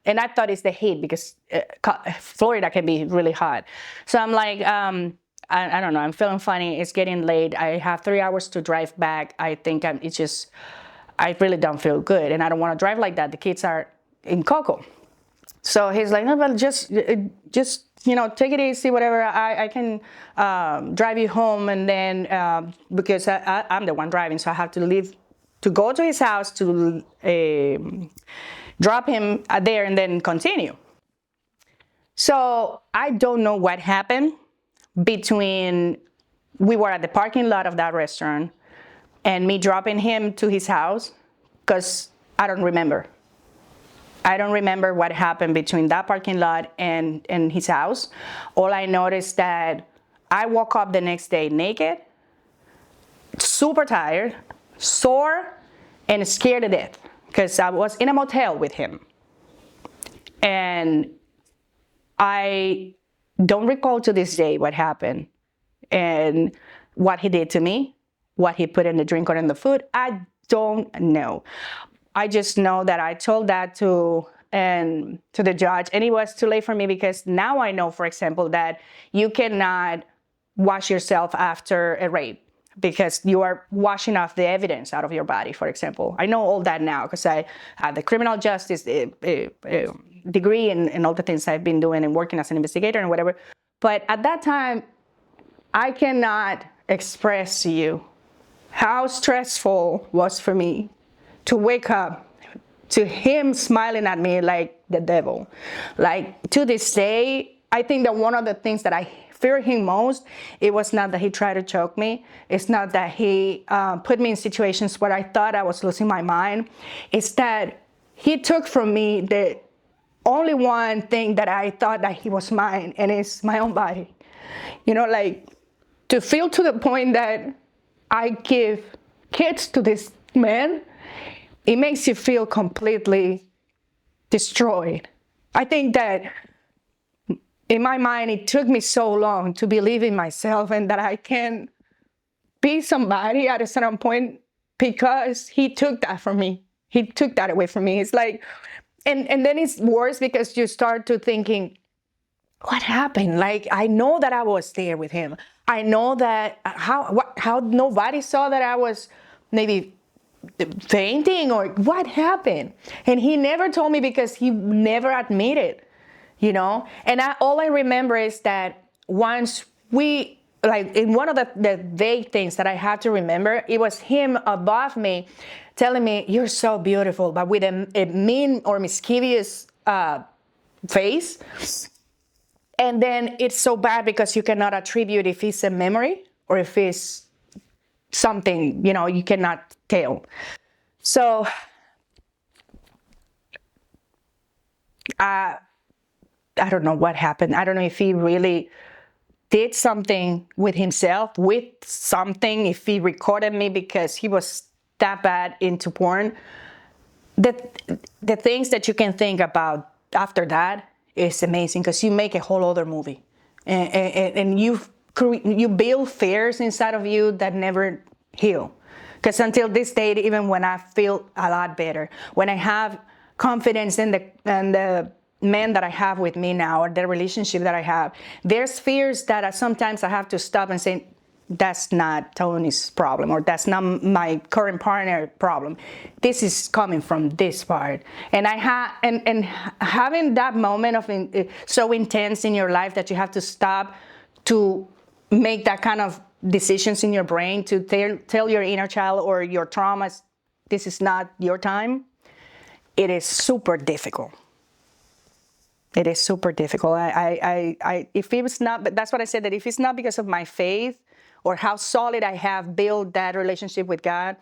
and I thought it's the heat, because Florida can be really hot. So I'm like, I don't know, I'm feeling funny. It's getting late. I have 3 hours to drive back. I think I really don't feel good, and I don't want to drive like that. The kids are in Coco. So he's like, "No, but just take it easy, whatever. I can drive you home, and then because I'm the one driving, so I have to leave to go to his house to drop him there and then continue." So I don't know what happened between we were at the parking lot of that restaurant and me dropping him to his house, because I don't remember. I don't remember what happened between that parking lot and his house. All I noticed that I woke up the next day naked, super tired, sore, and scared to death, because I was in a motel with him. And I don't recall to this day what happened and what he did to me, what he put in the drink or in the food. I don't know. I just know that I told that to the judge, and it was too late for me, because now I know, for example, that you cannot wash yourself after a rape, because you are washing off the evidence out of your body, for example. I know all that now, because I had the criminal justice degree and all the things I've been doing and working as an investigator and whatever. But at that time, I cannot express to you how stressful was for me to wake up to him smiling at me like the devil. Like, to this day, I think that one of the things that I fear him most, it was not that he tried to choke me. It's not that he put me in situations where I thought I was losing my mind. It's that he took from me the only one thing that I thought that he was mine, and it's my own body. Like, to feel to the point that I give kids to this man, it makes you feel completely destroyed. I think that in my mind, it took me so long to believe in myself and that I can be somebody at a certain point, because he took that from me. He took that away from me. It's like, and then it's worse, because you start to thinking, what happened? Like, I know that I was there with him. I know that how nobody saw that I was maybe fainting, or what happened. And he never told me, because he never admitted, And all I remember is that once we, like, in one of the vague things that I have to remember, it was him above me telling me, "You're so beautiful," but with a mean or mischievous face. And then it's so bad, because you cannot attribute if it's a memory or if it's something, you cannot tell. So I don't know what happened. I don't know if he really did something with himself, if he recorded me, because he was that bad into porn. The things that you can think about after that is amazing, because you make a whole other movie, and you build fears inside of you that never heal. Because until this day, even when I feel a lot better, when I have confidence in the man that I have with me now, or the relationship that I have, there's fears that sometimes I have to stop and say, that's not Tony's problem, or that's not my current partner problem. This is coming from this part. And and having that moment of so intense in your life that you have to stop to make that kind of decisions in your brain to tell your inner child or your traumas, this is not your time. It is super difficult. It is super difficult. If it's not, but that's what I said, that if it's not because of my faith or how solid I have built that relationship with God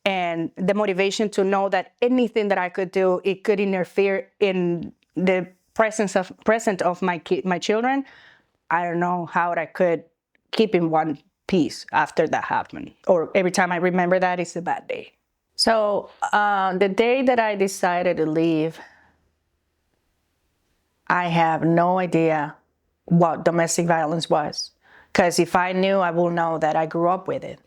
and the motivation to know that anything that I could do, it could interfere in the present of my children, I don't know how I could keep in one piece after that happened. Or every time I remember that, it's a bad day. So the day that I decided to leave, I have no idea what domestic violence was. Because if I knew, I will know that I grew up with it.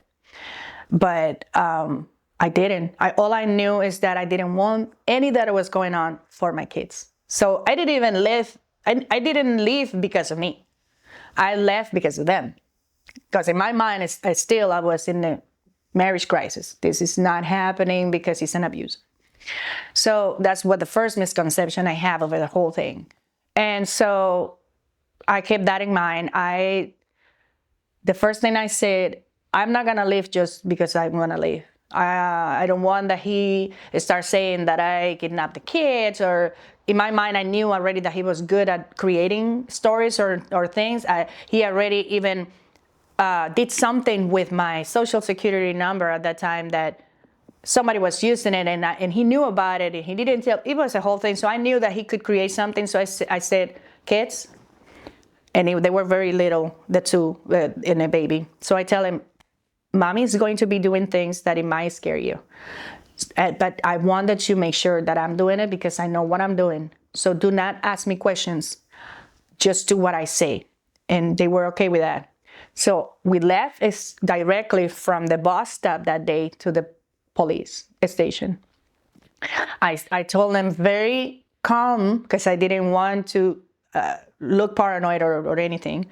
But I didn't. All I knew is that I didn't want any that was going on for my kids. So I didn't even live. I didn't leave because of me. I left because of them. Because in my mind, I was in a marriage crisis. This is not happening because he's an abuser. So that's what the first misconception I have over the whole thing. And so I kept that in mind. The first thing I said, I'm not gonna leave just because I wanna leave. I don't want that he starts saying that I kidnapped the kids, or in my mind, I knew already that he was good at creating stories or things. He already even did something with my social security number at that time that somebody was using it, and he knew about it, and he didn't tell. It was a whole thing. So I knew that he could create something. So I said, kids, and they were very little, the two and a baby. So I tell him, Mommy is going to be doing things that it might scare you. But I want that you make sure that I'm doing it because I know what I'm doing. So do not ask me questions. Just do what I say. And they were okay with that. So we left directly from the bus stop that day to the police station. I told them very calm because I didn't want to look paranoid or anything.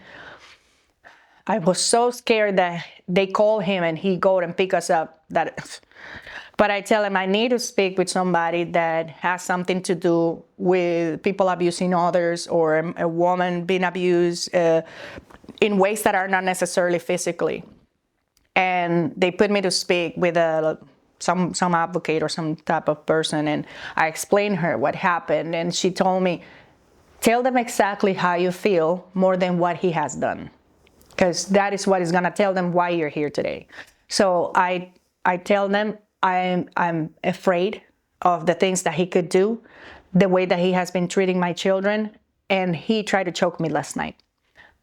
I was so scared that they call him and he go and pick us up. But I tell him I need to speak with somebody that has something to do with people abusing others, or a woman being abused in ways that are not necessarily physically. And they put me to speak with some advocate or some type of person, and I explained her what happened, and she told me, tell them exactly how you feel more than what he has done, because that is what is going to tell them why you're here today. So I tell them I'm afraid of the things that he could do, the way that he has been treating my children, and he tried to choke me last night.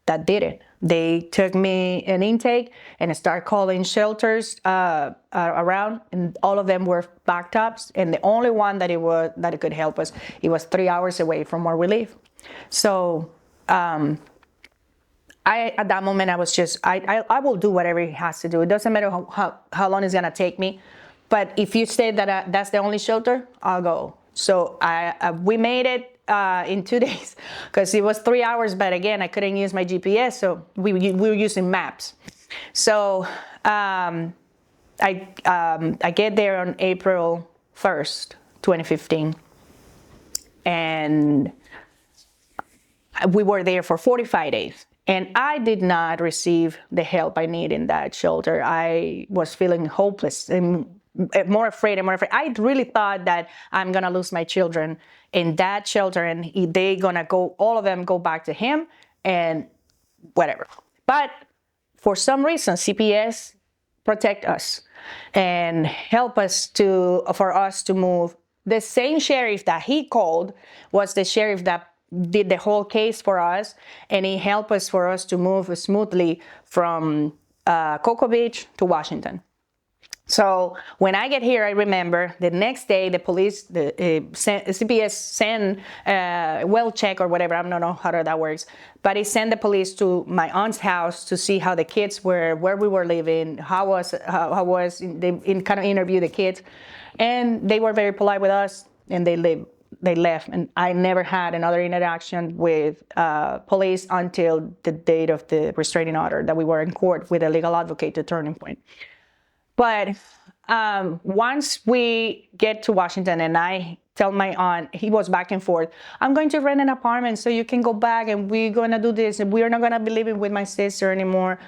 That did it. They took me an intake and started calling shelters around, and all of them were backed up. And the only one that it could help us, it was 3 hours away from where we live. So at that moment, I was just, I will do whatever he has to do. It doesn't matter how long it's gonna take me. But if you say that that's the only shelter, I'll go. So we made it in 2 days, because it was 3 hours, but again, I couldn't use my GPS, so we were using maps. So I get there on April 1st, 2015, and we were there for 45 days. And I did not receive the help I need in that shelter. I was feeling hopeless and more afraid and more afraid. I really thought that I'm gonna lose my children in that shelter, and they gonna go, all of them go back to him and whatever. But for some reason, CPS protect us and help us for us to move. The same sheriff that he called was the sheriff that did the whole case for us, and he helped us for us to move smoothly from Cocoa Beach to Washington. So when I get here, I remember the next day the police, the CPS sent well check or whatever. I don't know how that works, but it sent the police to my aunt's house to see how the kids were, where we were living, how was they kind of interview the kids, and they were very polite with us, and they left, and I never had another interaction with police until the date of the restraining order that we were in court with a legal advocate to Turning Point. But once we get to Washington and I tell my aunt, he was back and forth, I'm going to rent an apartment so you can go back and we're going to do this and we're not going to be living with my sister anymore.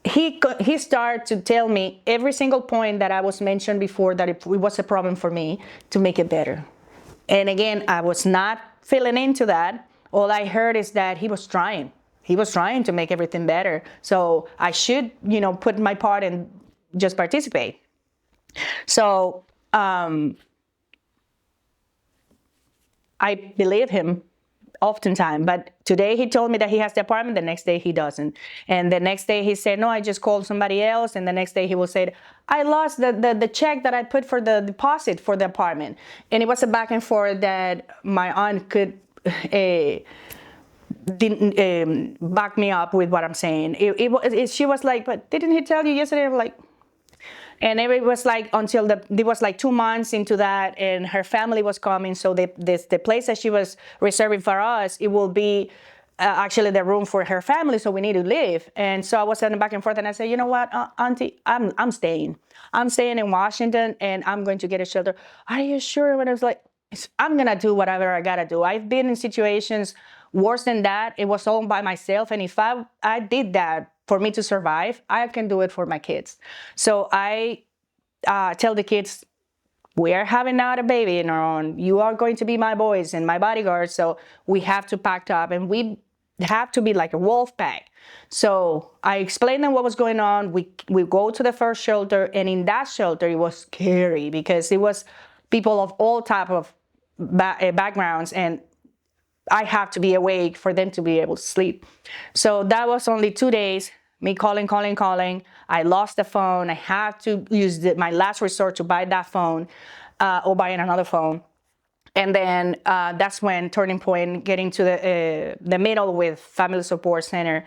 He started to tell me every single point that I was mentioned before that it was a problem for me to make it better. And again, I was not feeling into that. All I heard is that he was trying. He was trying to make everything better. So I should, put my part and just participate. So I believe him oftentimes, but today he told me that he has the apartment, the next day he doesn't. And the next day he said, no, I just called somebody else. And the next day he will say, I lost the check that I put for the deposit for the apartment. And it was a back and forth that my aunt could didn't back me up with what I'm saying. She was like, but didn't he tell you yesterday? I'm like, and it was like until it was like 2 months into that, and her family was coming. So the place that she was reserving for us, it will be actually the room for her family. So we need to leave. And so I was sitting back and forth, and I said, you know what, Auntie, I'm staying. I'm staying in Washington, and I'm going to get a shelter. Are you sure? And I was like, I'm gonna do whatever I gotta do. I've been in situations worse than that. It was all by myself, and if I did that for me to survive, I can do it for my kids. So I tell the kids, we are having now a baby in our own. You are going to be my boys and my bodyguards. So we have to pack up, and we have to be like a wolf pack. So I explained them what was going on. We go to the first shelter, and in that shelter, it was scary because it was people of all type of backgrounds, and I have to be awake for them to be able to sleep. So that was only 2 days, me calling. I lost the phone. I had to use my last resort to buy that phone or buy another phone. And then that's when Turning Point, getting to the middle with Family Support Center.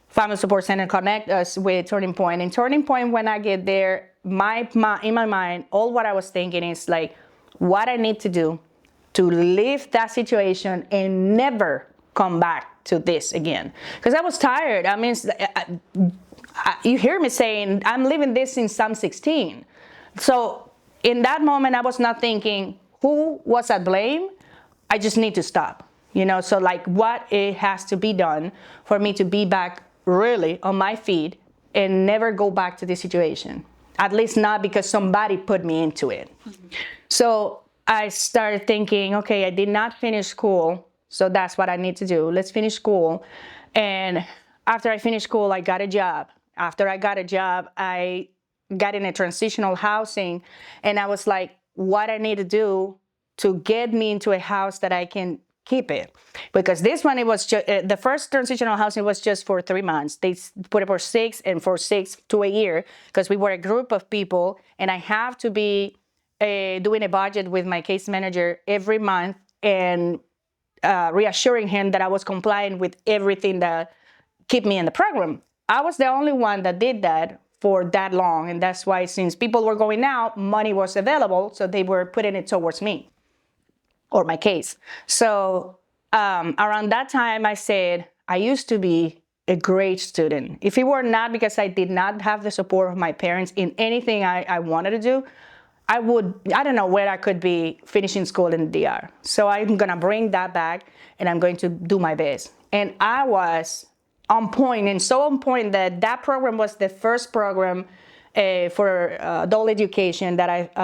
Family Support Center connect us with Turning Point. And Turning Point, when I get there, in my mind, all what I was thinking is like, what I need to do to leave that situation and never come back to this again. Because I was tired. I mean, you hear me saying, I'm living this since I'm 16. So in that moment, I was not thinking, who was at blame? I just need to stop. So like what it has to be done for me to be back really on my feet and never go back to this situation. At least not because somebody put me into it. Mm-hmm. So I started thinking, okay, I did not finish school, so that's what I need to do. Let's finish school. And after I finished school, I got a job. After I got a job, I got in a transitional housing, and I was like, what I need to do to get me into a house that I can keep it. Because this one, it was just, the first transitional housing was just for 3 months. They put it for 6 and for 6 to a year, because we were a group of people, and I have to be doing a budget with my case manager every month and reassuring him that I was complying with everything that kept me in the program. I was the only one that did that for that long, and that's why, since people were going out, money was available, so they were putting it towards me or my case. So around that time, I said, I used to be a great student. If it were not because I did not have the support of my parents in anything I wanted to do, I don't know where I could be finishing school in the DR. So I'm gonna bring that back, and I'm going to do my best. And I was on point, and so on point that program was the first program for adult education that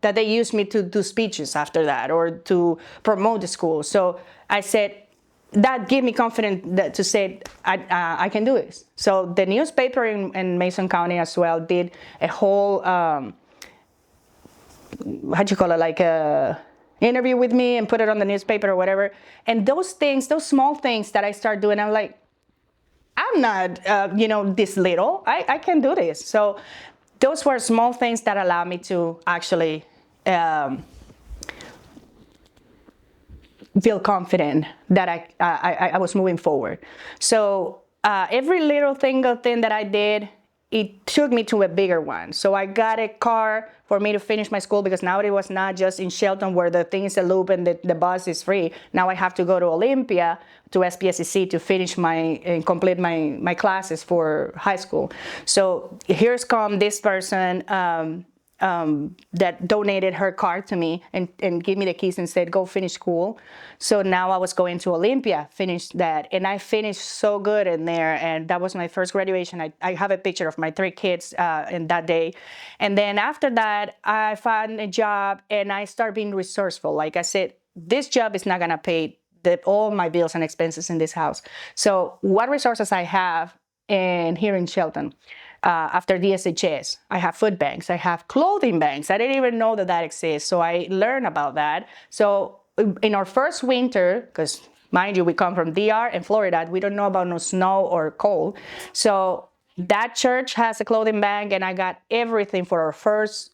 that they used me to do speeches after that, or to promote the school. So I said, that gave me confidence to say I can do this. So the newspaper in Mason County as well did a whole like a interview with me and put it on the newspaper or whatever. And those things, those small things that I start doing, I'm like, I'm not, this little. I can do this. So those were small things that allowed me to actually feel confident that I was moving forward. So every little single thing that I did, it took me to a bigger one. So I got a car for me to finish my school, because now it was not just in Shelton where the thing is a loop and the bus is free. Now I have to go to Olympia, to SPSCC, to finish and complete my classes for high school. So here's come this person that donated her car to me and gave me the keys and said, go finish school. So now I was going to Olympia, finish that. And I finished so good in there. And that was my first graduation. I have a picture of my 3 kids in that day. And then after that, I found a job and I started being resourceful. Like I said, this job is not gonna pay all my bills and expenses in this house. So what resources I have here in Shelton? After DSHS, I have food banks, I have clothing banks. I didn't even know that exists, so I learned about that. So in our first winter, because mind you, we come from DR and Florida, we don't know about no snow or cold. So that church has a clothing bank, and I got everything for our first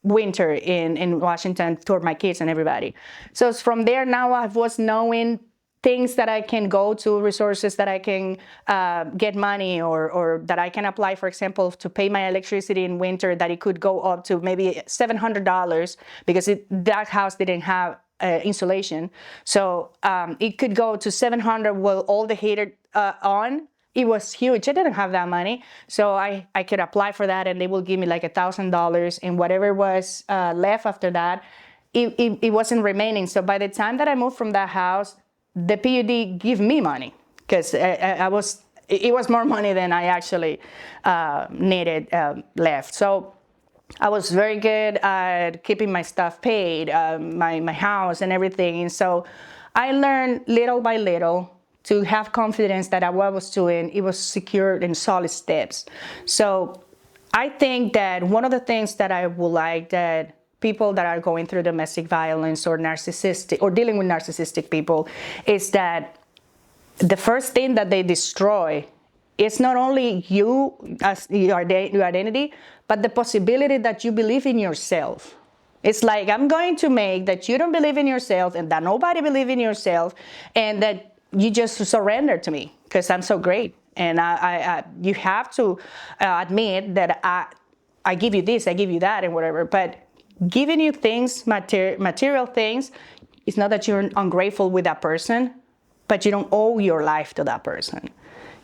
winter in Washington for my kids and everybody. So from there, now I was knowing things that I can go to, resources that I can get money, or that I can apply, for example, to pay my electricity in winter, that it could go up to maybe $700, because that house didn't have insulation. So it could go to $700 with all the heater on. It was huge. I didn't have that money. So I could apply for that, and they will give me like $1,000, and whatever was left after that, it wasn't remaining. So by the time that I moved from that house, the PUD gave me money, because it was more money than I actually needed left. So I was very good at keeping my stuff paid, my house and everything. And so I learned little by little to have confidence that what I was doing, it was secured in solid steps. So I think that one of the things that I would like that people that are going through domestic violence or narcissistic, or dealing with narcissistic people, is that the first thing that they destroy is not only you as your identity, but the possibility that you believe in yourself. It's like, I'm going to make that you don't believe in yourself, and that nobody believes in yourself, and that you just surrender to me because I'm so great. And you have to admit that I give you this, I give you that, and whatever. But giving you things, material things, it's not that you're ungrateful with that person, but you don't owe your life to that person.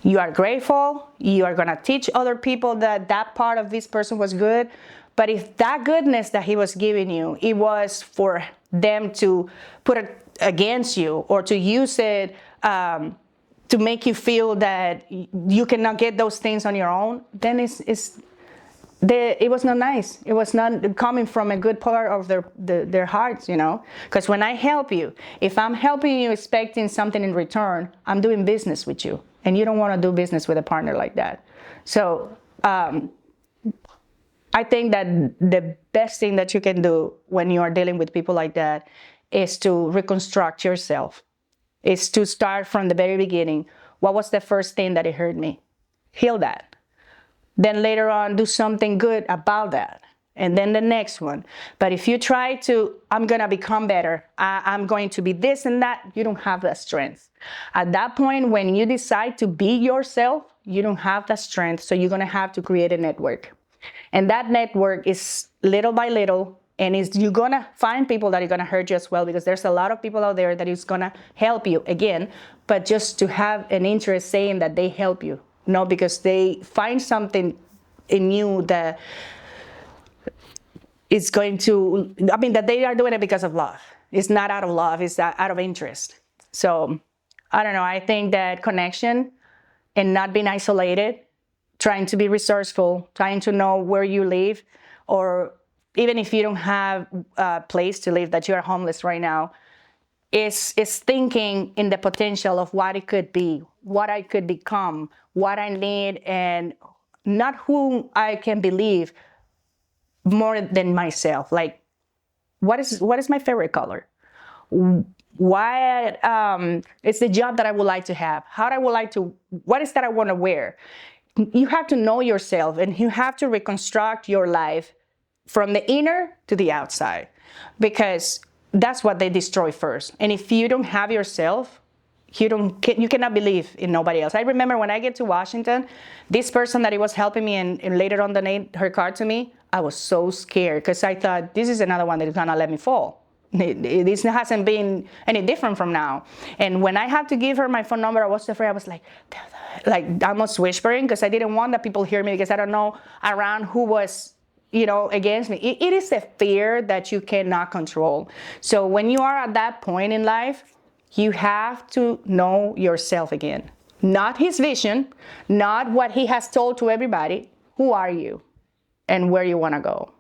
You are grateful. You are going to teach other people that that part of this person was good. But if that goodness that he was giving you, it was for them to put it against you, or to use it to make you feel that you cannot get those things on your own, then it was not nice. It was not coming from a good part of their hearts, you know. Because when I help you, if I'm helping you expecting something in return, I'm doing business with you. And you don't want to do business with a partner like that. So I think that the best thing that you can do when you are dealing with people like that is to reconstruct yourself. Is to start from the very beginning. What was the first thing that it hurt me? Heal that. Then later on, do something good about that. And then the next one. But if you try to, I'm going to become better, I'm going to be this and that, you don't have that strength. At that point, when you decide to be yourself, you don't have that strength. So you're going to have to create a network. And that network is little by little. And you're going to find people that are going to hurt you as well, because there's a lot of people out there that is going to help you again, but just to have an interest saying that they help you. No, because they find something in you that is going to, that they are doing it because of love. It's not out of love, it's out of interest. So, I don't know, I think that connection and not being isolated, trying to be resourceful, trying to know where you live, or even if you don't have a place to live, that you're homeless right now, is thinking in the potential of what it could be, what I could become, what I need, and not who I can believe more than myself. Like, what is my favorite color? Why it's the job that I would like to have. What is that I want to wear? you have to know yourself, and you have to reconstruct your life from the inner to the outside, because that's what they destroy first. And if you don't have yourself, you cannot believe in nobody else. I remember when I get to Washington, this person that was helping me and later on donated her car to me, I was so scared because I thought, this is another one that is gonna let me fall. This hasn't been any different from now. And when I had to give her my phone number, I was afraid. I was like almost whispering, because I didn't want that people hear me, because I don't know around who was, against me. It is a fear that you cannot control. So when you are at that point in life, you have to know yourself again. Not his vision, not what he has told to everybody. Who are you and where you want to go?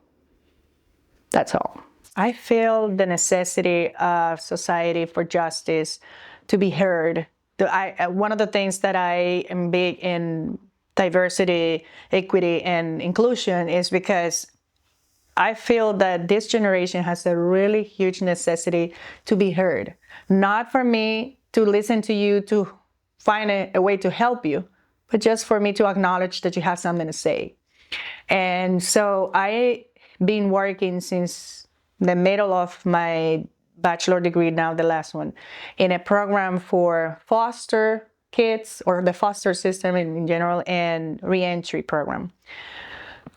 That's all. I feel the necessity of society for justice to be heard. One of the things that I am big in diversity, equity, and inclusion is because I feel that this generation has a really huge necessity to be heard. Not for me to listen to you to find a way to help you, but just for me to acknowledge that you have something to say. And so I've been working since the middle of my bachelor degree, now the last one, in a program for foster kids, or the foster system in general, and reentry program.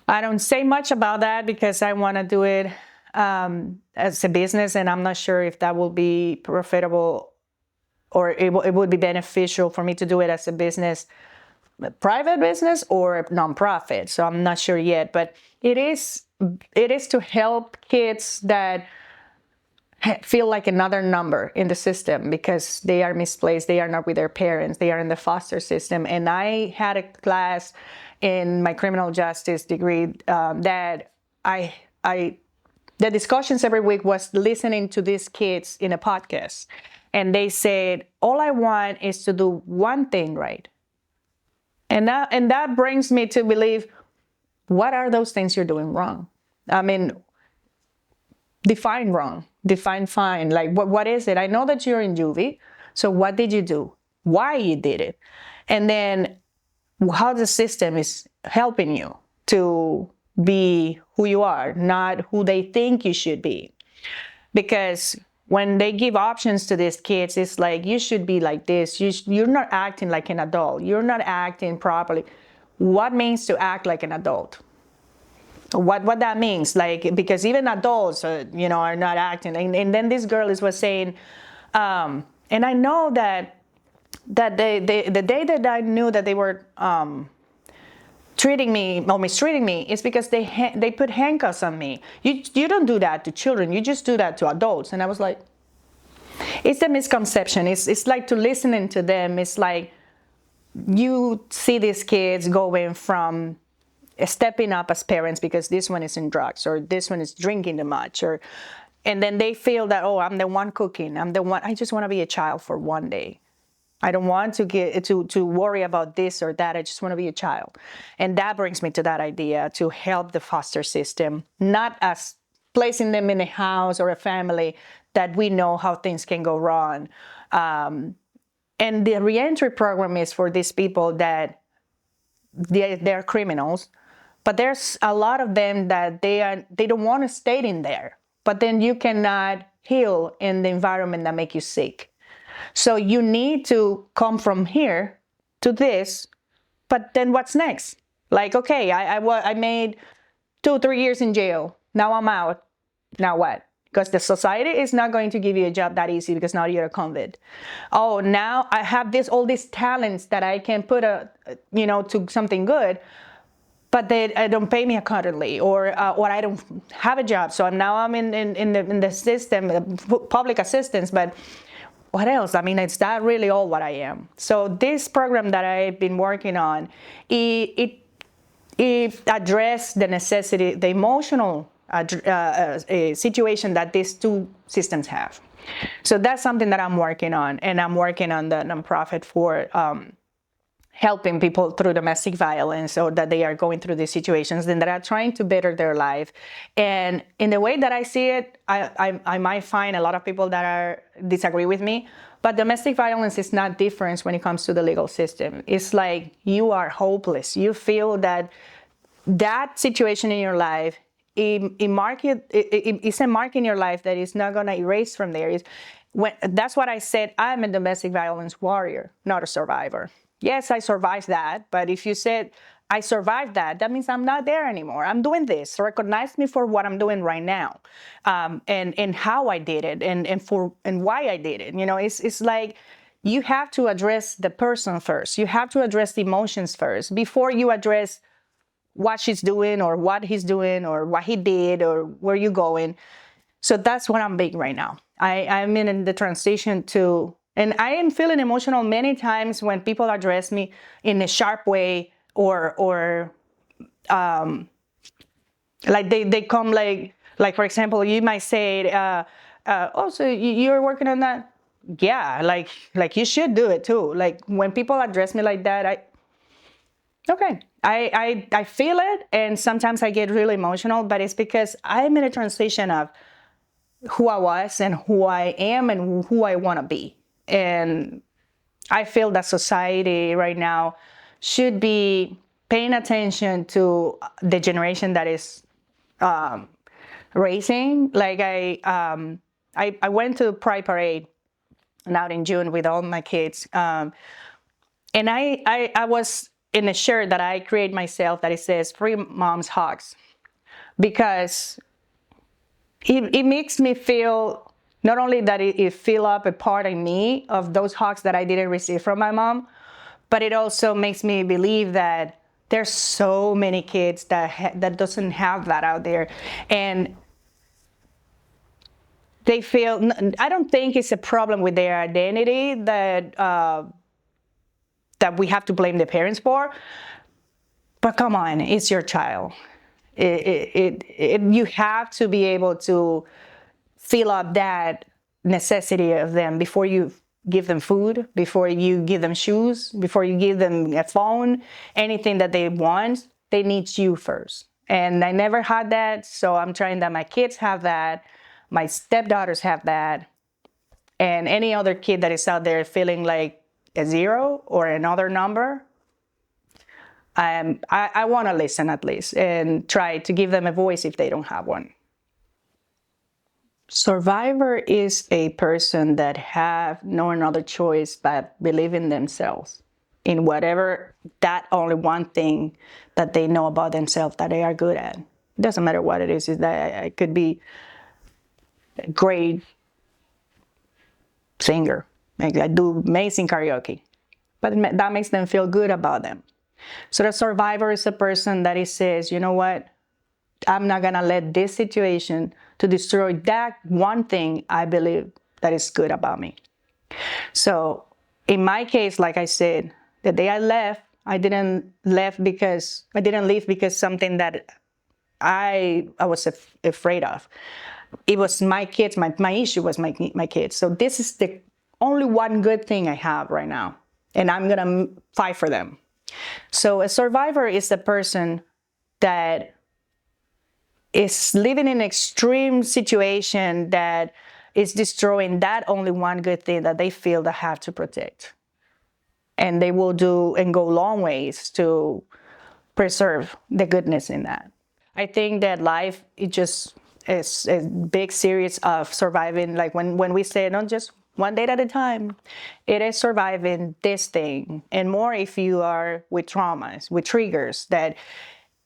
I don't say much about that because I want to do it as a business, and I'm not sure if that will be profitable or it would be beneficial for me to do it as a business, a private business or a nonprofit. So I'm not sure yet, but it is to help kids that feel like another number in the system because they are misplaced, they are not with their parents, they are in the foster system. And I had a class in my criminal justice degree that the discussions every week was listening to these kids in a podcast. And they said, all I want is to do one thing right. And that brings me to believe, what are those things you're doing wrong? I mean, define wrong, define fine. Like, what is it? I know that you're in juvie. So what did you do? Why you did it? And then how the system is helping you to be who you are, not who they think you should be. Because when they give options to these kids, it's like, you should be like this. You're not acting like an adult. You're not acting properly. What means to act like an adult? What that means, like, because even adults, are not acting. And then this girl was saying, and I know that the day that I knew that they were treating me or mistreating me is because they put handcuffs on me. You don't do that to children. You just do that to adults. And I was like, it's a misconception. It's like to listening to them. It's like you see these kids going from stepping up as parents because this one is in drugs or this one is drinking too much, and then they feel that, oh, I'm the one cooking. I'm the one. I just want to be a child for one day. I don't want to get to worry about this or that. I just want to be a child. And that brings me to that idea to help the foster system, not as placing them in a house or a family that we know how things can go wrong. And the reentry program is for these people that they're criminals, but there's a lot of them that they don't want to stay in there. But then you cannot heal in the environment that make you sick. So you need to come from here to this, but then what's next? Like, okay, I made 2-3 years in jail. Now I'm out. Now what? Because the society is not going to give you a job that easy because now you're a convict. Oh, now I have all these talents that I can put to something good, but they don't pay me accordingly, or I don't have a job. So now I'm in the system, public assistance, but what else? I mean, it's that really all what I am. So this program that I've been working on, it addressed the necessity, the emotional situation that these two systems have. So that's something that I'm working on, and I'm working on the nonprofit for helping people through domestic violence, or that they are going through these situations and that are trying to better their life. And in the way that I see it, I might find a lot of people that are disagree with me, but domestic violence is not different when it comes to the legal system. It's like you are hopeless. You feel that situation in your life, it's a mark in your life that is not going to erase from there. That's what I said. I'm a domestic violence warrior, not a survivor. Yes, I survived that. But if you said I survived that, that means I'm not there anymore. I'm doing this. Recognize me for what I'm doing right now, and how I did it, and why I did it. It's like you have to address the person first. You have to address the emotions first before you address what she's doing or what he's doing or what he did or where you're going. So that's what I'm big right now. I'm in the transition to, and I am feeling emotional many times when people address me in a sharp way, or like they come like for example, you might say, oh, so you're working on that? Yeah, like you should do it too. Like when people address me like that, I feel it, and sometimes I get really emotional, but it's because I'm in a transition of who I was and who I am and who I want to be. And I feel that society right now should be paying attention to the generation that is raising. Like I went to Pride Parade out in June with all my kids, and I was in a shirt that I create myself that it says "Free Moms Hugs," because it makes me feel not only that it fill up a part of me of those hugs that I didn't receive from my mom, but it also makes me believe that there's so many kids that doesn't have that out there, and they feel. I don't think it's a problem with their identity that we have to blame the parents for. But come on, it's your child. You have to be able to fill up that necessity of them before you give them food, before you give them shoes, before you give them a phone, anything that they want. They need you first. And I never had that, so I'm trying that my kids have that, my stepdaughters have that, and any other kid that is out there feeling like a zero or another number, I want to listen at least and try to give them a voice if they don't have one. Survivor is a person that have no another choice but believe in themselves, in whatever that only one thing that they know about themselves that they are good at. It doesn't matter what it is that I could be a great singer. I do amazing karaoke, but that makes them feel good about them. So the survivor is a person that says, you know what? I'm not going to let this situation to destroy that one thing I believe that is good about me. So in my case, like I said, the day I left, I didn't leave because something that I was afraid of. It was my kids. My issue was my kids. So this is the only one good thing I have right now, and I'm going to fight for them. So a survivor is a person that is living in an extreme situation that is destroying that only one good thing that they feel they have to protect. And they will do and go long ways to preserve the goodness in that. I think that life, it just is a big series of surviving. Like when we say, not just one day at a time, it is surviving this thing. And more if you are with traumas, with triggers, that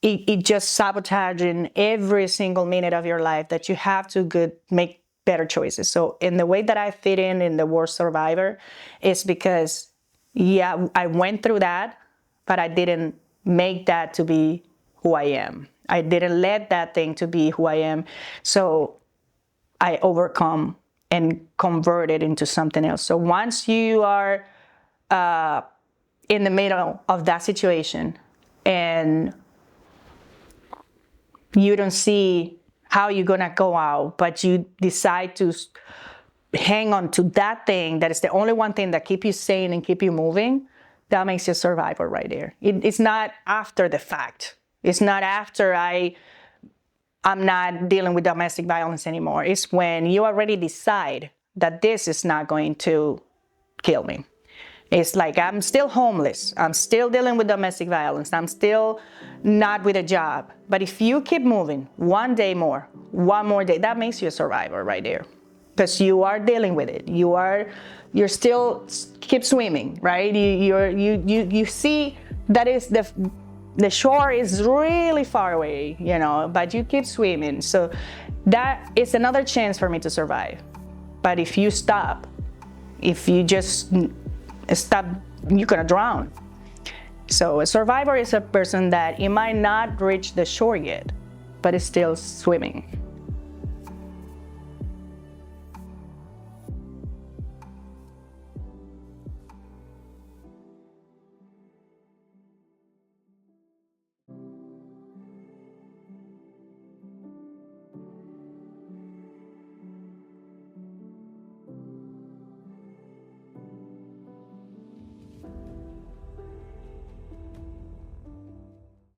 it just sabotaging every single minute of your life, that you have to make better choices. So in the way that I fit in the word survivor is because, yeah, I went through that, but I didn't make that to be who I am. I didn't let that thing to be who I am. So I overcome and convert it into something else. So once you are in the middle of that situation and you don't see how you're gonna go out, but you decide to hang on to that thing that is the only one thing that keep you sane and keep you moving, that makes you a survivor right there. It's not after the fact. It's not after I'm not dealing with domestic violence anymore. It's when you already decide that this is not going to kill me. It's like, I'm still homeless. I'm still dealing with domestic violence. I'm still not with a job. But if you keep moving one day more, one more day, that makes you a survivor right there. Because you are dealing with it. You're still keep swimming, right? You see that is the shore is really far away, you know, but you keep swimming. So that is another chance for me to survive. But if you stop, if you just stop, you're gonna drown. So a survivor is a person that it might not reach the shore yet, but is still swimming.